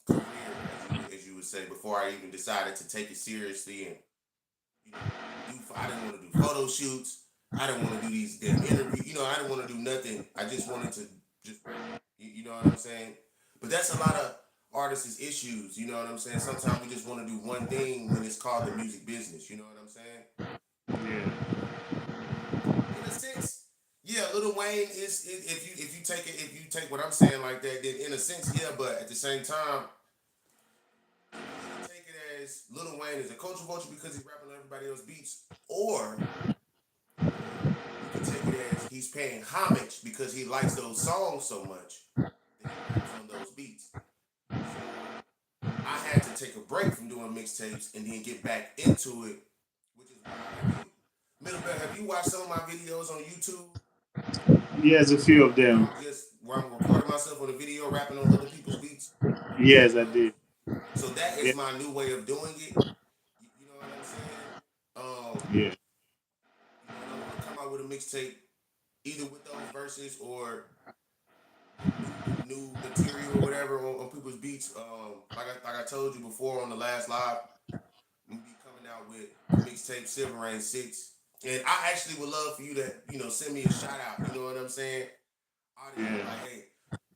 career, as you would say, before I even decided to take it seriously and you know I didn't want to do photo shoots. I didn't want to do these damn interviews. I didn't want to do nothing. I just wanted to just rap. You know what I'm saying? But that's a lot of artists' issues. You know what I'm saying? Sometimes we just want to do one thing when it's called the music business. You know what I'm saying? Yeah. In a sense, yeah, Lil Wayne is if you take what I'm saying like that, then in a sense, yeah, but at the same time, you can either take it as Lil Wayne is a culture vulture because he's rapping on everybody else's beats, or you can take it as he's paying homage because he likes those songs so much that he raps on those beats. So I had to take a break from doing mixtapes and then get back into it, which is why have you Middle Bell, have you watched some of my videos on YouTube? Yes, a few of them. Where I'm recording myself on a video rapping on other people's beats and Yes, I videos. did. So that Yeah. is my new way of doing it. You know what I'm saying? Yeah. And I want to come out with a mixtape either with those verses or new material or whatever on people's beats. Like I told you before on the last live, I'm gonna be coming out with the mixtape Silver Rain 6. And I actually would love for you to, send me a shout out. You know what I'm saying? Audio Yeah. like, hey,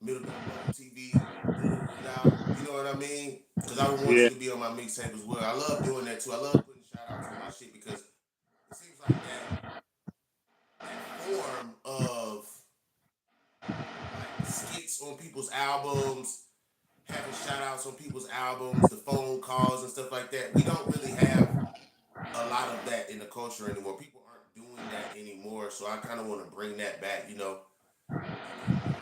Middle Bubble TV, you know what I mean? Because I would want Yeah. you to be on my mixtape as well. I love doing that too. I love putting shout outs on my shit because it seems like that form of like skits on people's albums, having shout outs on people's albums, the phone calls and stuff like that. We don't really have a lot of that in the culture anymore. People aren't doing that anymore. So I kind of want to bring that back. I think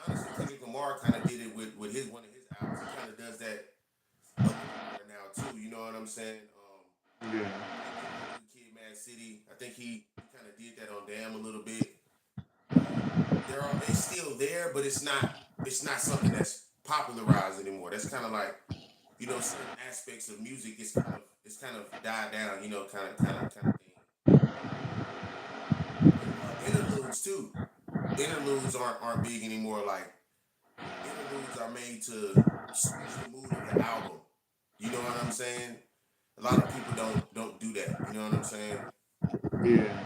honestly Kendrick Lamar kind of did it with his one of his albums. He kind of does that a little more now too. You know what I'm saying? Yeah. He did that with Kid, Mad City. I think he kind of did that on Damn a little bit. It's still there, but it's not something that's popularized anymore. That's kind of like certain aspects of music. It's kind of died down. Kind of thing. And interludes too. Interludes aren't big anymore. Like interludes are made to switch the mood of the album. You know what I'm saying? A lot of people don't do that. You know what I'm saying? Yeah.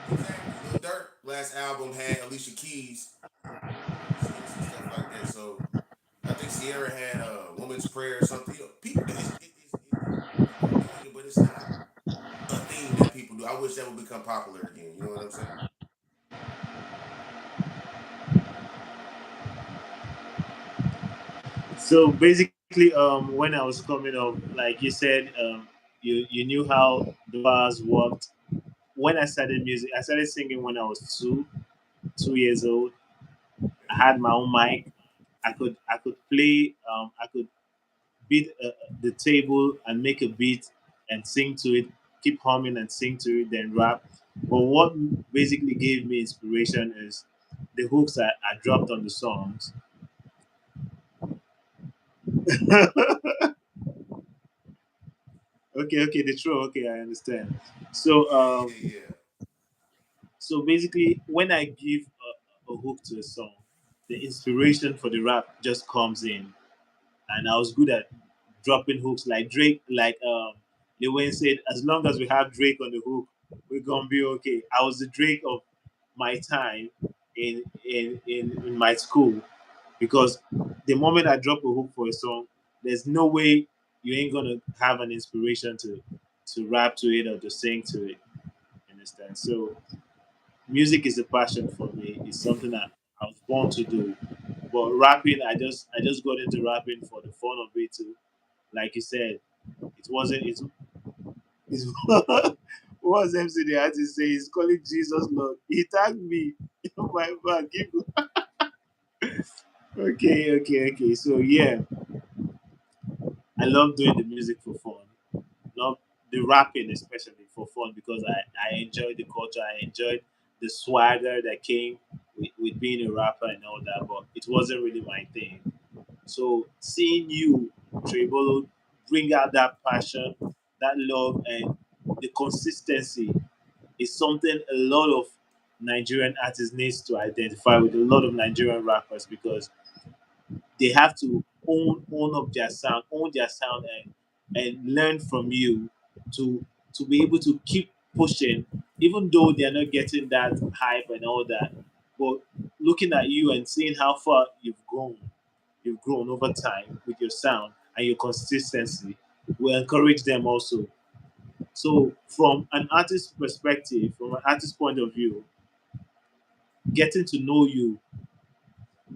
Exactly. Lil Durk last album had Alicia Keys skits and stuff like that. So I think Sierra had a Woman's Prayer or something. People people are doing it, but it's not a thing that people do. I wish that would become popular again. You know what I'm saying? So basically, when I was coming up, like you said, you knew how the bars worked. When I started music, I started singing when I was 2 years old. I had my own mic. I could play. I could beat the table and make a beat and sing to it. Keep humming and sing to it, then rap. But what basically gave me inspiration is the hooks I dropped on the songs. Okay, the true. Okay, I understand. So, Yeah, yeah, yeah. so basically, when I give a hook to a song, the inspiration for the rap just comes in, and I was good at dropping hooks like Drake. Like Lil Wayne said, as long as we have Drake on the hook, we're gonna be okay. I was the Drake of my time in my school because the moment I drop a hook for a song, there's no way you ain't gonna have an inspiration to rap to it or to sing to it. Understand? So music is a passion for me. It's something that I was born to do. But rapping, I just got into rapping for the fun of it too. Like you said, it wasn't. It's what was MC the artist say? He's calling Jesus Lord. He tagged me. Oh my God, give. Okay. So yeah, I love doing the music for fun. Love the rapping especially for fun because I enjoyed the culture. I enjoyed the swagger that came with being a rapper and all that. But it wasn't really my thing. So seeing you, Trebolo, bring out that passion, that love, and the consistency is something a lot of Nigerian artists needs to identify with. A lot of Nigerian rappers because they have to own up their sound, own their sound, and learn from you to be able to keep pushing, even though they're not getting that hype and all that. But looking at you and seeing how far you've grown over time with your sound and your consistency will encourage them also. So, from an artist perspective, from an artist point of view, getting to know you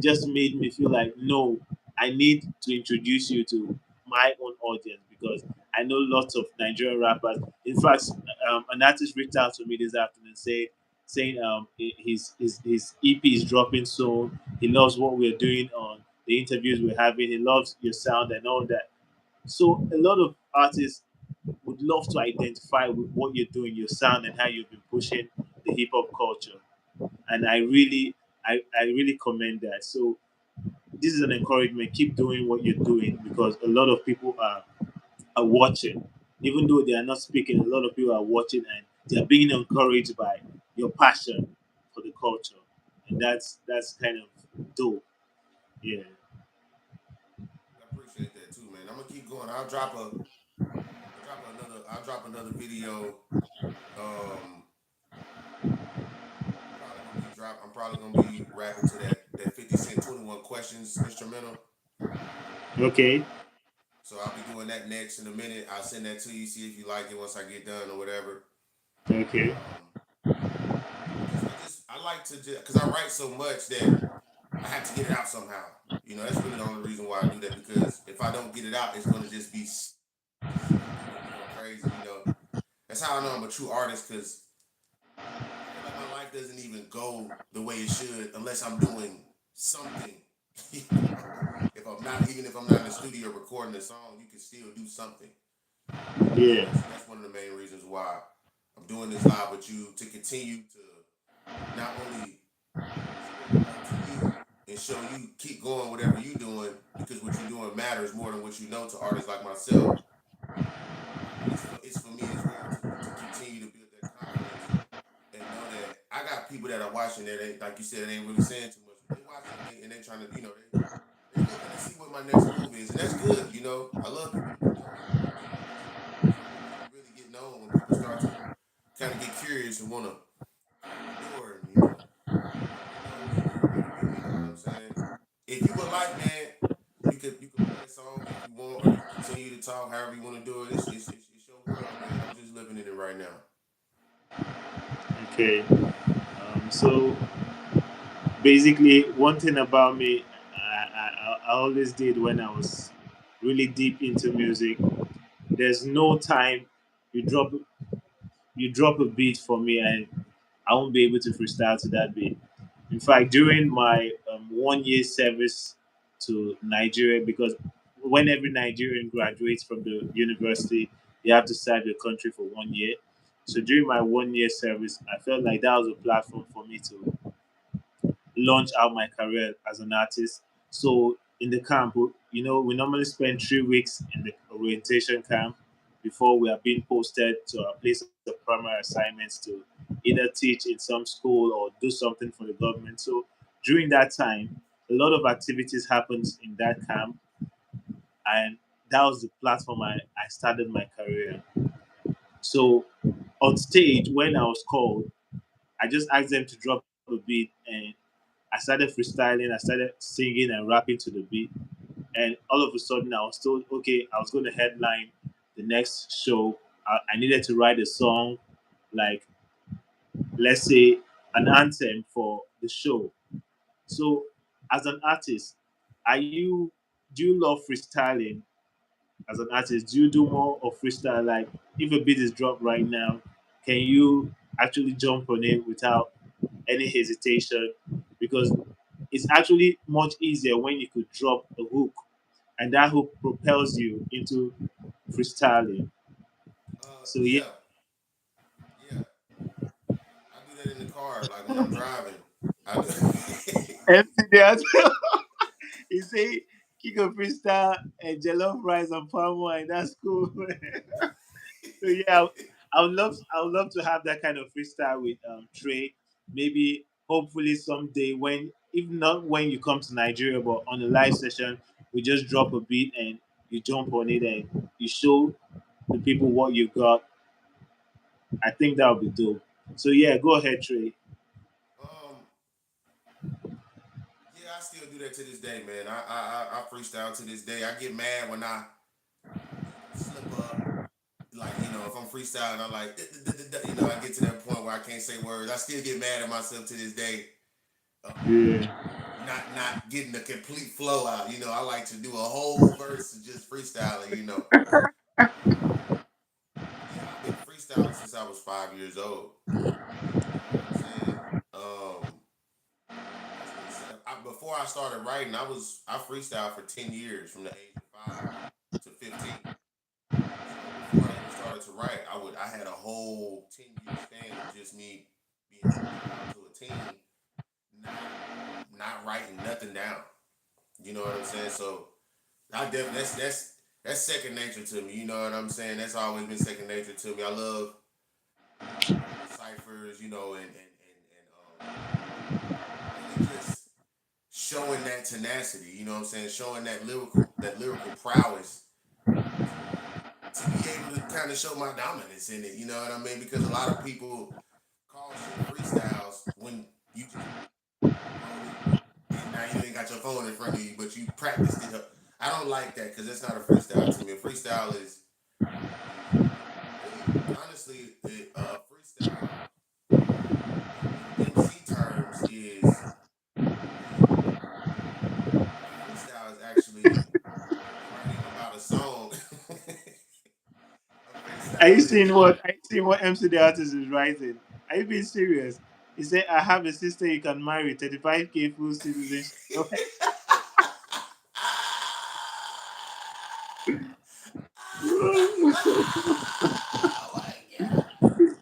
just made me feel like, no, I need to introduce you to my own audience because I know lots of Nigerian rappers. In fact, an artist reached out to me this afternoon saying his EP is dropping soon. He loves what we're doing on the interviews we're having. He loves your sound and all that. So a lot of artists would love to identify with what you're doing, your sound, and how you've been pushing the hip hop culture. And I really commend that. So this is an encouragement. Keep doing what you're doing because a lot of people are watching. Even though they are not speaking, a lot of people are watching and they are being encouraged by your passion for the culture. And that's kind of dope. Yeah. I appreciate that too, man. I'm gonna keep going. I'll drop another video. Um, I'm probably gonna be rapping to that 50 Cent 21 Questions instrumental. Okay. So I'll be doing that next in a minute. I'll send that to you, see if you like it once I get done or whatever. Okay. I like to just because I write so much that I have to get it out somehow. You know, that's really the only reason why I do that because if I don't get it out, it's gonna just be sitting and people gonna be going crazy. You know, that's how I know I'm a true artist because I feel like my life doesn't even go the way it should unless I'm doing something. You know, if I'm not in the studio recording a song, you can still do something. So Yeah. that's one of the main reasons why I'm doing this live with you to continue to not only support the love to you and show you keep going whatever you doing because what you're doing matters more than what you know to artists like myself. It's for me as well to continue to build that confidence and know that I got people that are watching that ain't like you said they ain't really saying too much, but they watching and they trying to they looking to see what my next move is, and that's good. You know, I love people to be known. I think that's when you really get known when people start to kind of get curious and want to come in the door and get to know me a little bit. You know what I'm saying? If you would like, man, you could play a song if you want, or you can continue to talk however you want to do it. It's your world, man. I'm just living in it right now. Okay. So basically, one thing about me, I always did when I was really deep into music. There's no time you drop you drop a beat for me and I won't be able to freestyle to that beat. In fact, during my 1 year service to Nigeria, because when every Nigerian graduates from the university, they have to serve the country for 1 year. So during my 1 year service, I felt like that was a platform for me to launch out my career as an artist. So in the camp, we normally spend 3 weeks in the orientation camp before we are being posted to our place of primary assignments to either teach in some school or do something for the government. So during that time, a lot of activities happens in that camp, and that was the platform I started my career. So on stage, when I was called, I just asked them to drop a beat and I started freestyling, I started singing and rapping to the beat. And all of a sudden, I was told, okay, I was going to headline the next show. I needed to write a song, like, let's say an anthem for the show. So, as an artist, are you do you love freestyling as an artist? Do you do more of freestyle? Like, if a beat is dropped right now, can you actually jump on it without any hesitation? Because it's actually much easier when you could drop a hook, and that hook propels you into freestyling. So yeah, Yeah, yeah. I do that in the car, like when I'm driving. I do. MC Dad, he say kick a freestyle and jollof rice and palm wine. That's cool. So yeah, I would love to have that kind of freestyle with Trey. Maybe hopefully someday when, if not when you come to Nigeria, but on a live session, we just drop a beat and you jump on it and you show the people what you got. I think that would be dope. So yeah, go ahead, Trey. um, yeah, I still do that to this day, man. I freestyle to this day. I get mad when I slip up. Like, if I'm freestyling, I'm like, I get to that point where I can't say words. I still get mad at myself to this day. Uh, Yeah. not getting the complete flow out. I like to do a whole verse of just freestyling. Yeah, I've been freestyling since I was 5 years old. You know what I'm saying? That's been before I started writing. I freestyled for 10 years from the age of 5 to 15. So before I even started to write, I had a whole 10 year span of just me being freestyle out to a team, not writing nothing down. You know what I'm saying? So I definitely that's second nature to me. You know what I'm saying? That's always been second nature to me. I love writing the ciphers, and really just showing that tenacity. You know what I'm saying? Showing that lyrical prowess to be able to kind of show my dominance in it. You know what I mean? Because a lot of people call shit freestyles when you just wrote it and now you ain't got your phone in front of you, but you practiced it. I don't like that because that's not a freestyle to me. A freestyle is really honestly freestyle in MC terms is a freestyle is actually writing about a song. A freestyle is Are you seeing what MC the artist is writing? Are you being serious? He said, I have a sister you can marry, 35K full citizenship. Oh my god.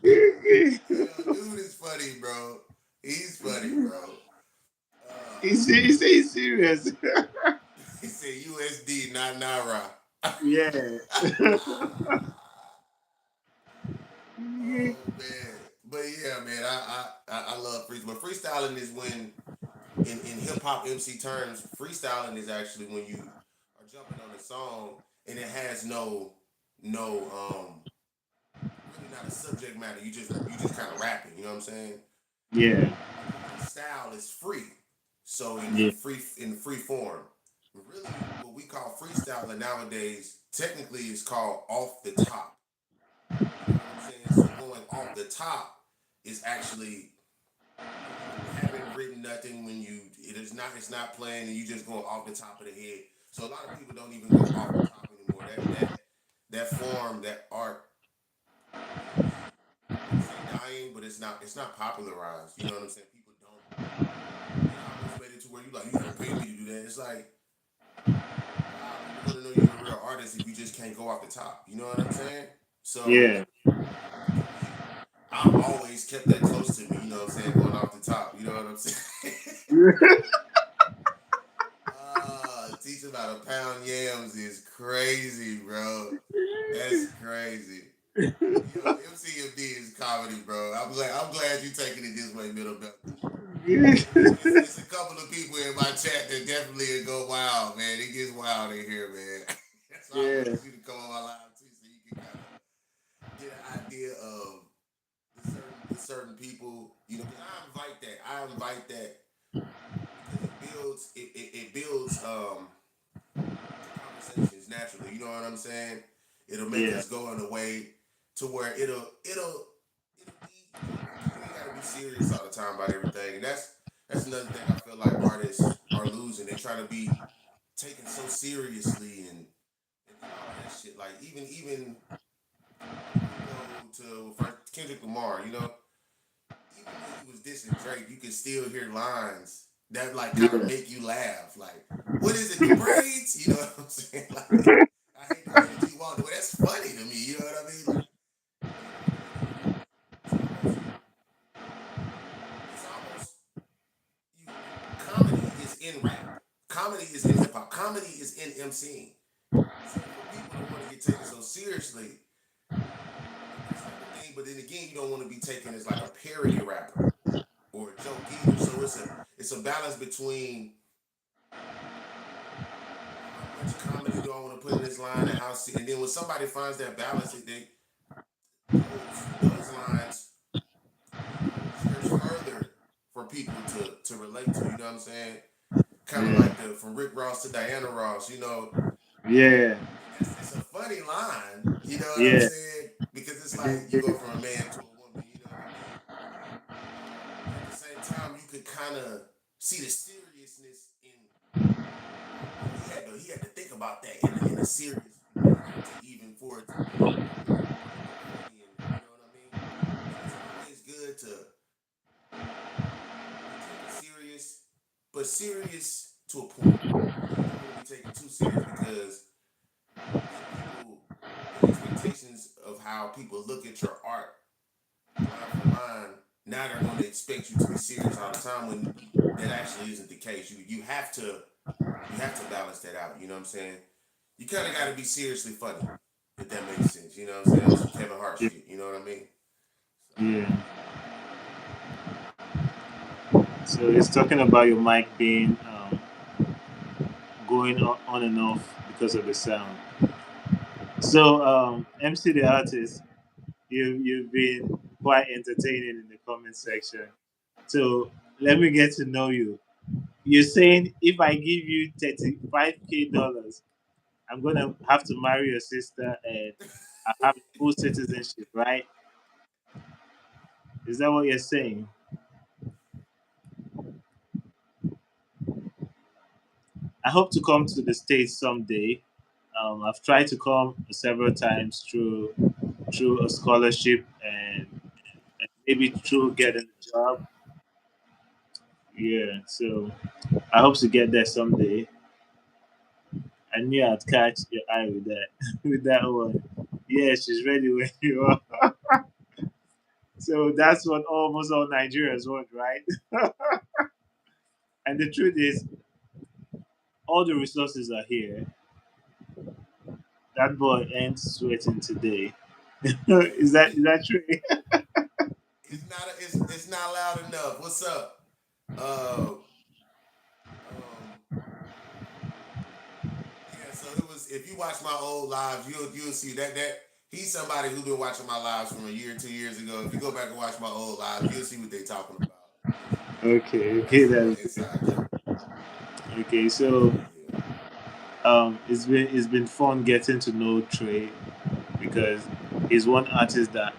Yo, dude is funny, bro. He's funny, bro. He said he's serious. He said USD, not Naira. Yeah. Oh man, but yeah, man, I love freestyle. But freestyling is when, in hip hop MC terms, freestyling is actually when you are jumping on a song and it has no really not a subject matter. You just kind of rapping. You know what I'm saying? Yeah. The style is free, so Yeah. in free form. Really, what we call freestyling nowadays technically is called off the top. You know what I'm saying? So going off the top is actually when you haven't written nothing, when it's not playing, and you just going off the top of the head. So a lot of people don't even go off the top anymore. That form, that art is, I wouldn't say dying, but it's not popularized. You know what I'm saying? People don't. It almost made it to where you gotta pay me to do that. It's like, how are people gonna know you're a real artist if you just can't go off the top? You know what I'm saying? So Yeah. for me, I've always kept that close to me. You know what I'm saying? Going off the top. You know what I'm saying? Teaching about a pound yams is crazy, bro. That's crazy. Yo, MCMD is comedy, bro. I'm glad you taking it this way, middle belt. It's a couple of people in my chat that definitely go wild, man. It gets wild in here, man. That's why I Yeah. wanted you to come on my live too, so you can kind of get an idea of the certain people. Because I invite that because it builds conversations naturally. You know what I'm saying? It'll make Yeah. us go in a way to where it'll be, because you ain't gotta be serious all the time about everything, and that's another thing I feel like artists are losing. They try to be taken so seriously and all that shit. Like even if you go to first Kendrick Lamar, even when he was dissing Drake, you could still hear lines that like kind of Yeah. make you laugh. Like, what is it, the braids? You know what I'm saying? Like, I hate the energy you want. Well, that's funny to me. You know what I mean? Like, it's almost it's almost you. Comedy is in rap. Comedy is in hip hop. Comedy is in MCing. So for people to want to get taken so seriously, that's not the thing. But then again, you don't want to be taken as like a parody rapper or a joke either. So it's a balance between how much comedy do I want to put in this line and and then when somebody finds that balance, those lines stretch further for people to relate to. You know what I'm saying? Kind of Yeah. like the from Rick Ross to Diana Ross. Yeah. It's a funny line. You know what I'm Yeah. saying? Because it's like you go from a man to a woman. You know what I mean? But at the same time, you could kind of see the seriousness in. Like, oh, he had to think about that in a serious manner to even for it to be funny, and you know what I mean. So it's always good to be taken serious, but serious to a point. You don't want to be taken too serious because then people, the expectations of how people look at your art line for line, now they're going to expect you to be serious all the time when that actually isn't the case. You have to balance that out. You know what I'm saying? You kind of got to be seriously funny, if that makes sense. You know what I'm saying? On some Kevin Hart Yeah. shit. You know what I mean? So, Yeah. So it's talking about your mic being going on and off because of the sound. So MC the artist, you've been quite entertaining in the comment section. So let me get to know you. You're saying if I give you $35K, I'm gonna have to marry your sister and I have full citizenship, right? Is that what you're saying? I hope to come to the States someday. I've tried to come several times through a scholarship and maybe through getting a job. Yeah, so I hope to get there someday. I knew I'd catch your eye with that with that one. Yeah, she's ready when you are. So that's what almost all Nigerians want, right? And the truth is, all the resources are here. That boy ain't sweating today. Is that true? it's not loud enough. What's up? Um, yeah. So it was. If you watch my old lives, you'll see that he's somebody who's been watching my lives from a year, 2 years ago. If you go back and watch my old lives, you'll see what they talking about. Okay, okay, That's a little that's inside joke. okay. So Yeah. it's been fun getting to know Trey because he's one artist that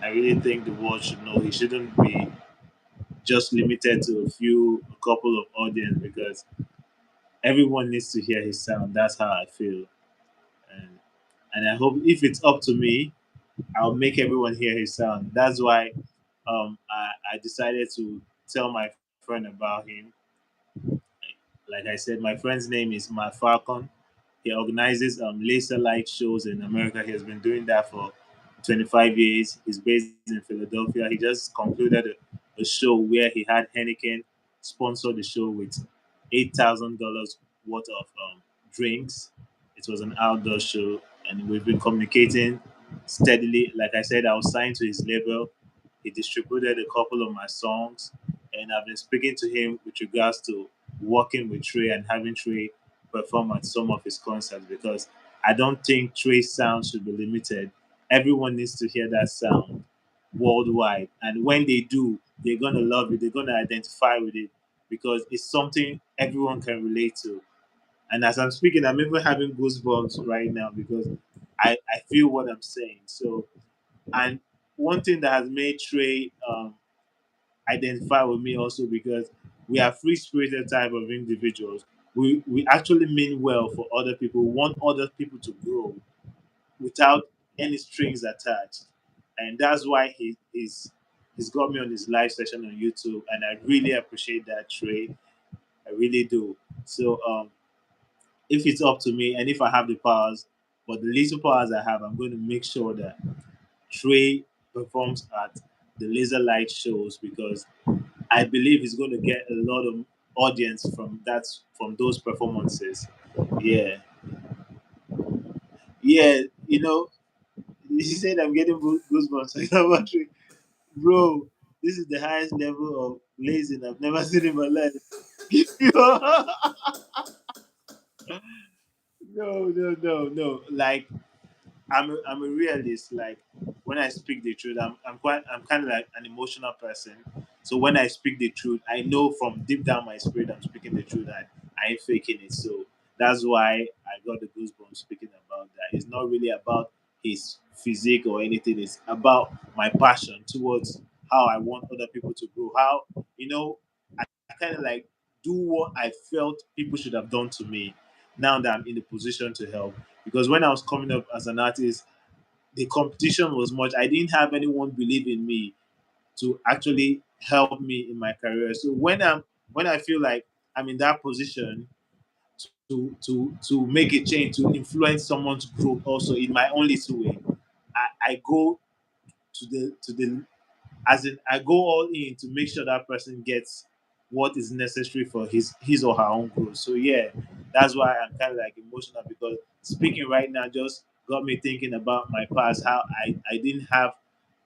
I really think the world should know. He shouldn't be just limited to a couple of audience because everyone needs to hear his sound. That's how I feel, and and I hope if it's up to me, I'll make everyone hear his sound. That's why I decided to tell my friend about him. Like I said, my friend's name is Matt Falcon. He organizes laser light shows in America. He has been doing that for 25 years. He's based in Philadelphia. He just concluded a show where he had Henneken sponsor the show with $8,000 worth of drinks. It was an outdoor show, and we've been communicating steadily. Like I said, I was signed to his label. He distributed a couple of my songs, and I've been speaking to him with regards to working with Trey and having Trey perform at some of his concerts because I don't think Trey's sound should be limited. Everyone needs to hear that sound worldwide. And when they do, they're gonna love it. They're gonna identify with it because it's something everyone can relate to. And as I'm speaking, I'm even having goosebumps right now because I feel what I'm saying. So, and one thing that has made Trey identify with me also because we are free spirited type of individuals. We actually mean well for other people. We want other people to grow without any strings attached, and that's why he's got me on his live session on YouTube, and I really appreciate that, Trey. I really do. So if it's up to me and if I have the powers, but the little powers I have, I'm going to make sure that Trey performs at the laser light shows because I believe he's going to get a lot of audience from those performances. Yeah, yeah. You said I'm getting goosebumps. About Trey. Bro, this is the highest level of blazing I've never seen in my life. No. Like I'm a realist. Like when I speak the truth, I'm kind of like an emotional person. So when I speak the truth, I know from deep down my spirit I'm speaking the truth and I ain't faking it. So that's why I got the goosebumps speaking about that. It's not really about his physique or anything. It's about my passion towards how I want other people to grow. How I kind of like do what I felt people should have done to me. Now that I'm in the position to help, because when I was coming up as an artist, the competition was much. I didn't have anyone believe in me to actually help me in my career. So when I feel like I'm in that position to make a change, to influence someone's growth also in my own little way, I go to the as in I go all in to make sure that person gets what is necessary for his or her own growth. So yeah, that's why I'm kind of like emotional because speaking right now just got me thinking about my past, how I didn't have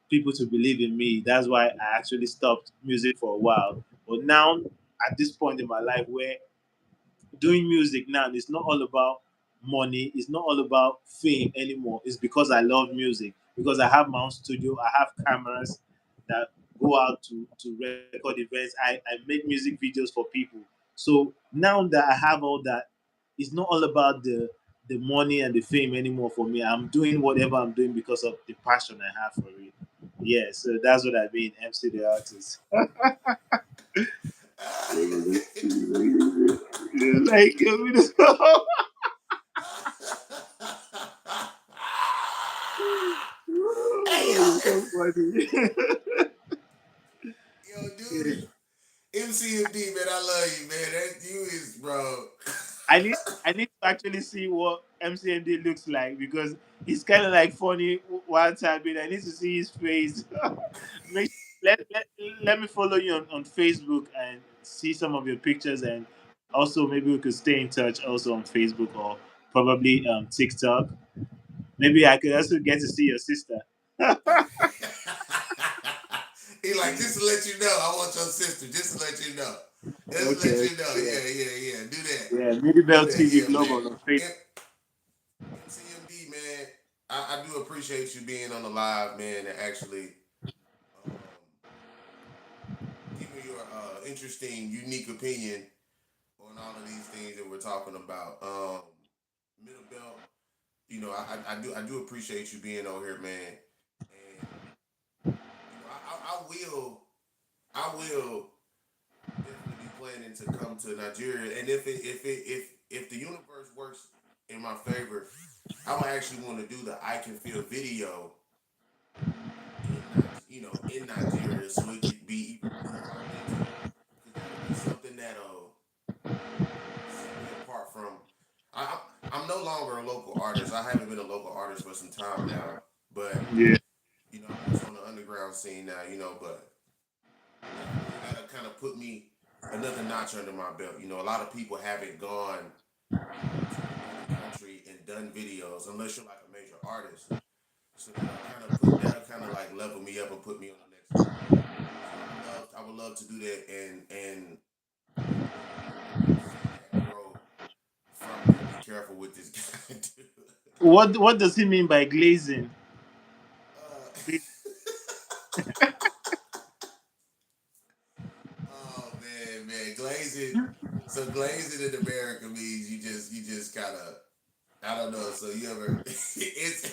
people to believe in me. That's why I actually stopped music for a while. But now at this point in my life where doing music now is not all about money, it's not all about fame anymore. It's because I love music, because I have my own studio, I have cameras that go out to record events, I make music videos for people. So now that I have all that, it's not all about the money and the fame anymore for me. I'm doing whatever I'm doing because of the passion I have for it. Yeah, so that's what I mean, MC the artist. Yeah, like Hey oh, yo, you're so funny. yo, dude, MCMD, man, I love you, man. That you is, bro. I need to actually see what MCMD looks like because he's kind of like funny while typing. I need to see his face. Make, let me follow you on Facebook and see some of your pictures, and also maybe we could stay in touch also on Facebook or probably TikTok. Maybe I could also get to see your sister. He like, just to let you know, I want your sister. Just to let you know. Just to Okay, let okay, you know. yeah. Yeah. Do that. Yeah, Do Midibel that. TV Yeah, Global on Facebook. man. MCMD, man. I do appreciate you being on the live, man, and actually um, give me your interesting, unique opinion on all of these things that we're talking about. Middle belt, I do appreciate you being on here, man. And I will definitely be planning to come to Nigeria. And if the universe works in my favor, I would actually want to do the I Can Feel video in Nigeria, so it could be even more authentic. Because that'll be something that'll set me apart from. I'm no longer a local artist. I haven't been a local artist for some time now, but Yeah. I'm also on the underground scene now. But definitely that'll kind of put me another notch under my belt. A lot of people haven't gone to another country and done videos unless you're like a major artist. So that'll kind of like level me up and put me on the next level. So I would love to do that and see that grow from me. Be careful with this guy, dude. What does he mean by glazing? Uh, Gla- oh man, glazing. So glazing in America means you just kind of I don't know. So you ever it's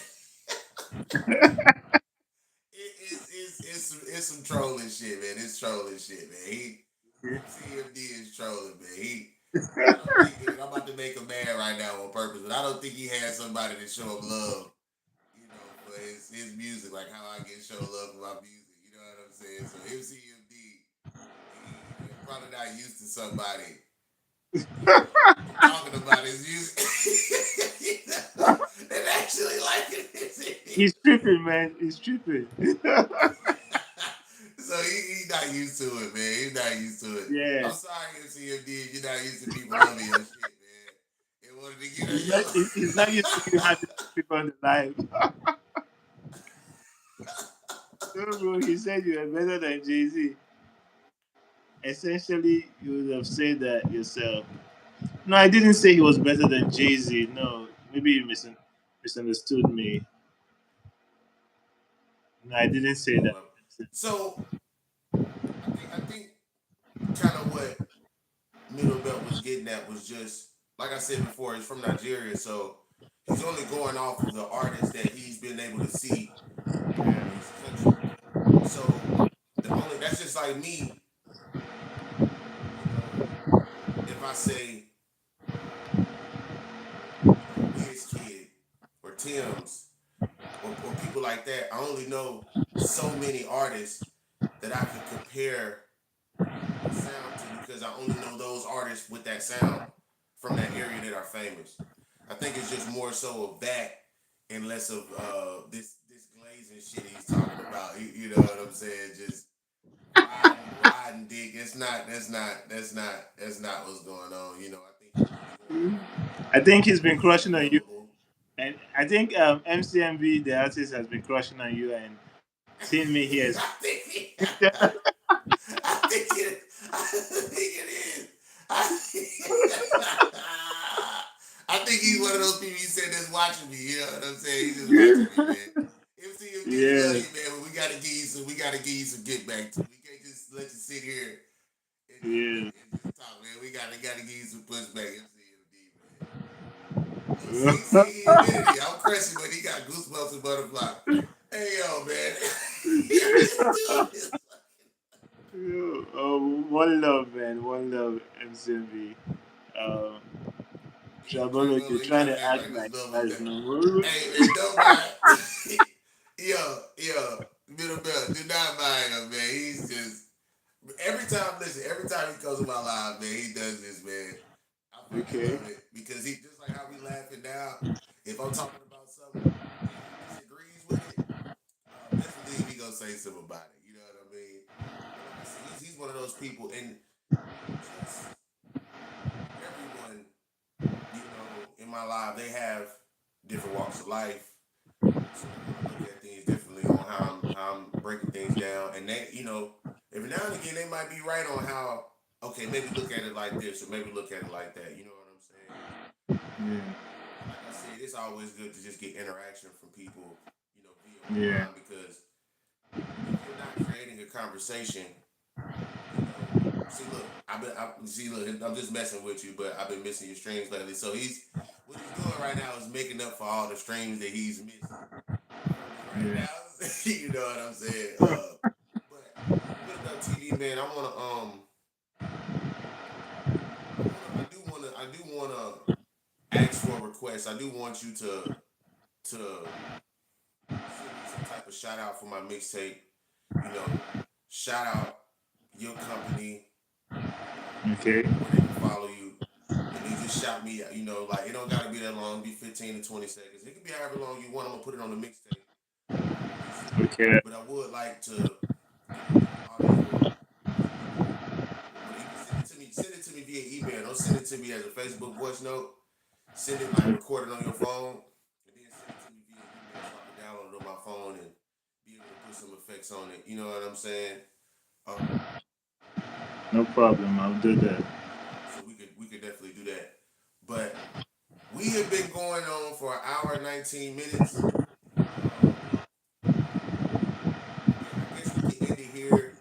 it's some trolling shit, man. It's trolling shit, man. CMD is trolling, man. I don't think, man, I'm about to make him mad right now on purpose, but I don't think he has somebody to show him love, for his music, like how I get show love for my music. You know what I'm saying? So MCMD, he probably not used to somebody talking about his music and actually liking his music. He's tripping, man. He's tripping. So he's not used to it, man. He's not used to it. Yeah. I'm sorry, MCMD, if you're not used to people loving your shit, man. It wanted to get He's not used to you having people on the live. No, bro, he said you are better than Jay-Z. Essentially, you would have said that yourself. No, I didn't say he was better than Jay-Z. No, maybe you misunderstood me. No, I didn't say that. So I think kind of what Middle Belt was getting at was just like I said before, he's from Nigeria, so he's only going off of the artists that he's been able to see in his country. So that's just like me. If I say Wizkid or Tim's or people like that, I only know so many artists that I can compare the sound to because I only know those artists with that sound from that area that are famous. I think it's just more so of that and less of this glazing shit he's talking about. You know what I'm saying? Just riding dick. That's not what's going on. I think he's been crushing on you, and I think MCMV, the artist, has been crushing on you, and seeing me here. I think it is. I think he's one of those people you said that's watching me. You know what I'm saying? He's just watching me, man. MCMD, love you, man. But we gotta give you some get back to. We can't just let you sit here and just talk, man. We gotta give you some pushback, MCMD, man. See, he admitted it. I'm crushing, but he got goosebumps and butterflies. Hey, yo, man. One love, man. One love, MCMV. Trouble, you're trying to act like that's no. Hey, don't mind. Yo, Middle Belt, do not mind him, man. He's just every time he comes to my live, man, he does this, man. I love it because he just like how we laughing now. If I'm talking about something and he disagrees with it, best believe he gonna say something about it. You know what I mean? Like I said, he's one of those people, and just everyone, in my life, they have different walks of life. So I look at things differently on how I'm breaking things down, and they, every now and again they might be right on how. Okay, maybe look at it like this, or maybe look at it like that. You know what I'm saying? Yeah. Like I said, it's always good to just get interaction from people, via online because if you're not creating a conversation, I'm just messing with you, but I've been missing your streams lately. So what he's doing right now is making up for all the streams that he's missing right now. You know what I'm saying? But Middle Belt TV, man, I do wanna ask for a request. I do want you to send me some type of shout out for my mixtape. Shout out your company. Okay. Where they can follow you. And you just shout me out. Like it don't gotta be that long, be 15 to 20 seconds. It can be however long you want. I'm gonna put it on the mixtape. Okay. But I would like to audio. Send it to me via email. Don't send it to me as a Facebook voice note. Send it like recorded on your phone. And then send it to me via email so I can download it on my phone and be able to put some effects on it. You know what I'm saying? No problem. I'll do that. So we could definitely do that. But we have been going on for an hour and 19 minutes. I guess we can end it here,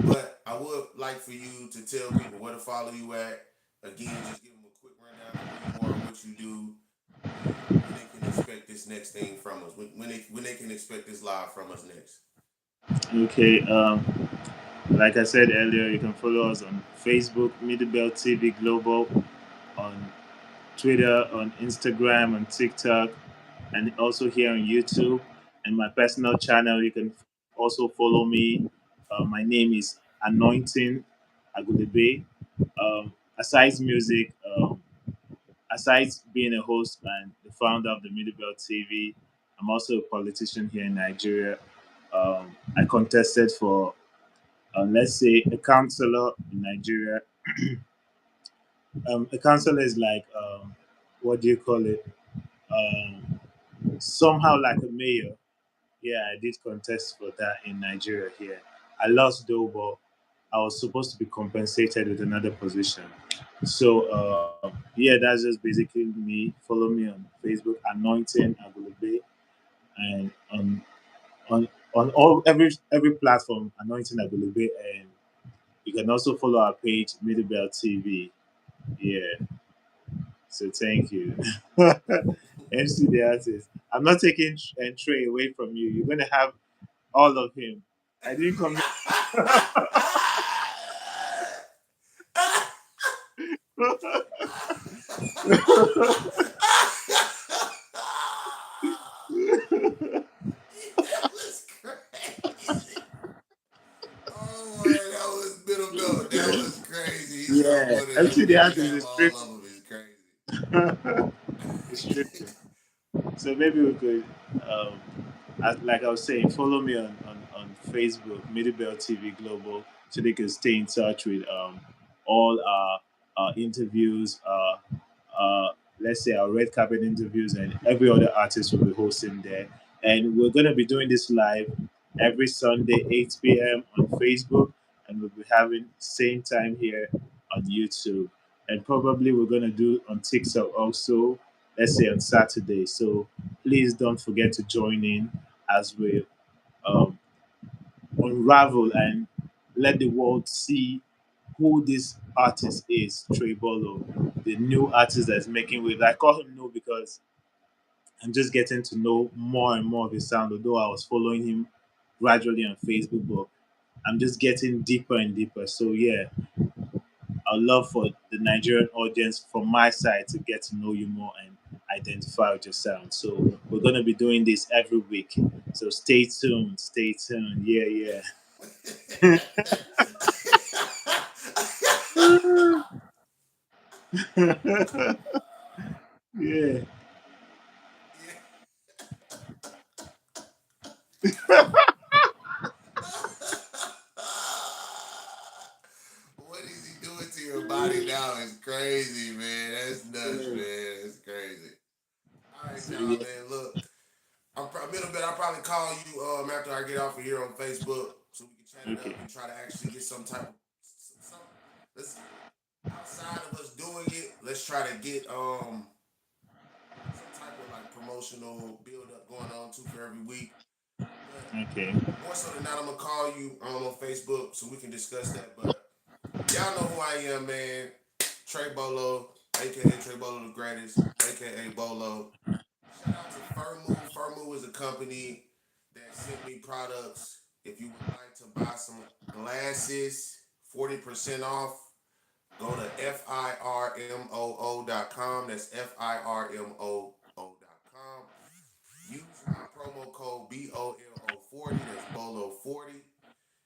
But I would like for you to tell people where to follow you at. Again, just give them a quick rundown of who you are, what you do, where they can expect expect this next thing from us? When they can expect this live from us next? Okay. Like I said earlier, you can follow us on Facebook, Middlebelt TV Global, on Twitter, on Instagram, on TikTok, and also here on YouTube. And my personal channel, you can also follow me. My name is Anointing Agulebe. Aside music, aside being a host and the founder of the Middlebelt TV, I'm also a politician here in Nigeria. I contested for, let's say, a councillor in Nigeria. A councillor is like, what do you call it? Um, Somehow like a mayor. Yeah, I did contest for that in Nigeria here. I lost though, but I was supposed to be compensated with another position. So yeah, that's just basically me. Follow me on Facebook, Anointing Agulube, and on all every platform, Anointing Agulube, and you can also follow our page, Middlebelt TV. Yeah. So thank you. MC the artist. I'm not taking Trey away from you. You're gonna have all of him. I didn't come. That was crazy. Oh man, that was middle belt. That was crazy. He said I'm Yeah, gonna MC the really artist have is all of tripping. them. It's It's crazy. tripping. So maybe we could, like I was saying, follow me on Facebook, Middlebelt TV Global, so they can stay in touch with all our interviews, uh, let's say our red carpet interviews, and every other artist will be hosting there. And we're going to be doing this live every Sunday, 8 p.m. on Facebook, and we'll be having same time here on YouTube. And probably we're going to do on TikTok also, let's say on Saturday. So please don't forget to join in as we um, unravel and let the world see who this artist is, Trey Bolo, the new artist that's making waves. I call him new because I'm just getting to know more and more of his sound, although I was following him gradually on Facebook, but I'm just getting deeper and deeper. So yeah, I'd love for the Nigerian audience from my side to get to know you more and identify with your sound. So we're gonna be doing this every week. So stay tuned, stay tuned. Yeah, yeah. Yeah. What is he doing to your body now is crazy, man. That's nuts, man. That's crazy. All right, So y'all, yeah. man. Look, a little bit. I'll probably call you after I get off of here on Facebook so we can chat it Okay. up and try to actually get some type of some. Let's outside of us doing it. Let's try to get some type of like promotional build up going on too for every week. But Okay. more so than not, I'm gonna call you on Facebook so we can discuss that. But y'all know who I am, man. Trey Bolo, aka Trey Bolo the greatest, aka Bolo. Shout out to Furmu. Furmu is a company that sent me products. If you would like to buy some glasses, 40% off, go to firmoo.com. That's firmoo.com. Use my promo code BOLO40. That's BOLO40.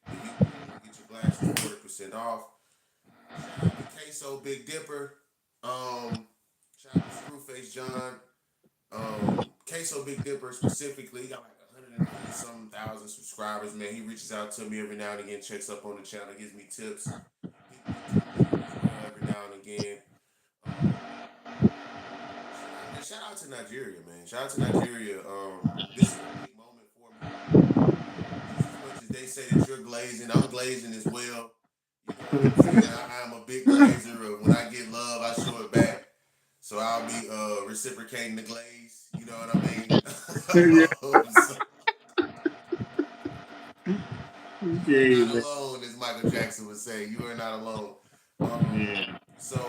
And you'll be able to get your glasses 40% off. Shout out to Queso Big Dipper. Shout out to Screwface John. Queso Big Dipper specifically, he got like 150 some thousand subscribers, man. He reaches out to me every now and again, checks up on the channel, gives me tips. He tunes in as well every now and again. Shout out to Nigeria, man. Shout out to Nigeria. This is a big moment for me. Just as much as they say that you're glazing, I'm glazing as well. You know what I'm saying? I am a big glazer. When I get love, I show it back. So I'll be reciprocating the glaze. You know what I mean? Yeah. So, you are Okay, not man. alone, as Michael Jackson would say. You are not alone. Um, Yeah. so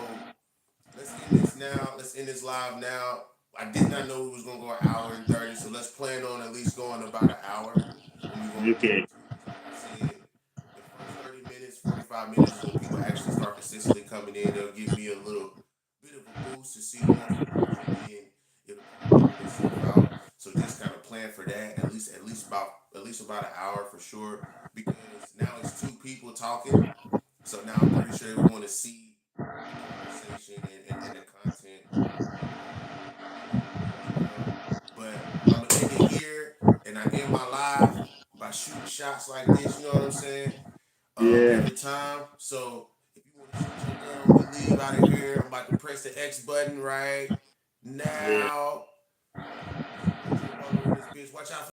let's end this now. Let's end this live now. I did not know we was gonna go an hour and 30, so let's plan on at least going about an hour. And we're gonna Okay. like I said, the first 30 minutes, 45 minutes is when people actually start consistently coming in. They'll give me a little bit of a boost to see who wants to watch, and then it'll level itself out. So just kind of plan for that. At least about an hour for sure. Because now it's two people talking. So now I'm pretty sure everyone to see the conversation and the content but I'm gonna end it here, and I end my live by shooting shots like this. You know what I'm saying? Yeah. Every time. So if you want to shoot your gun, we leave out of here. I'm about to press the X button right Yeah. now. This bitch. Watch out for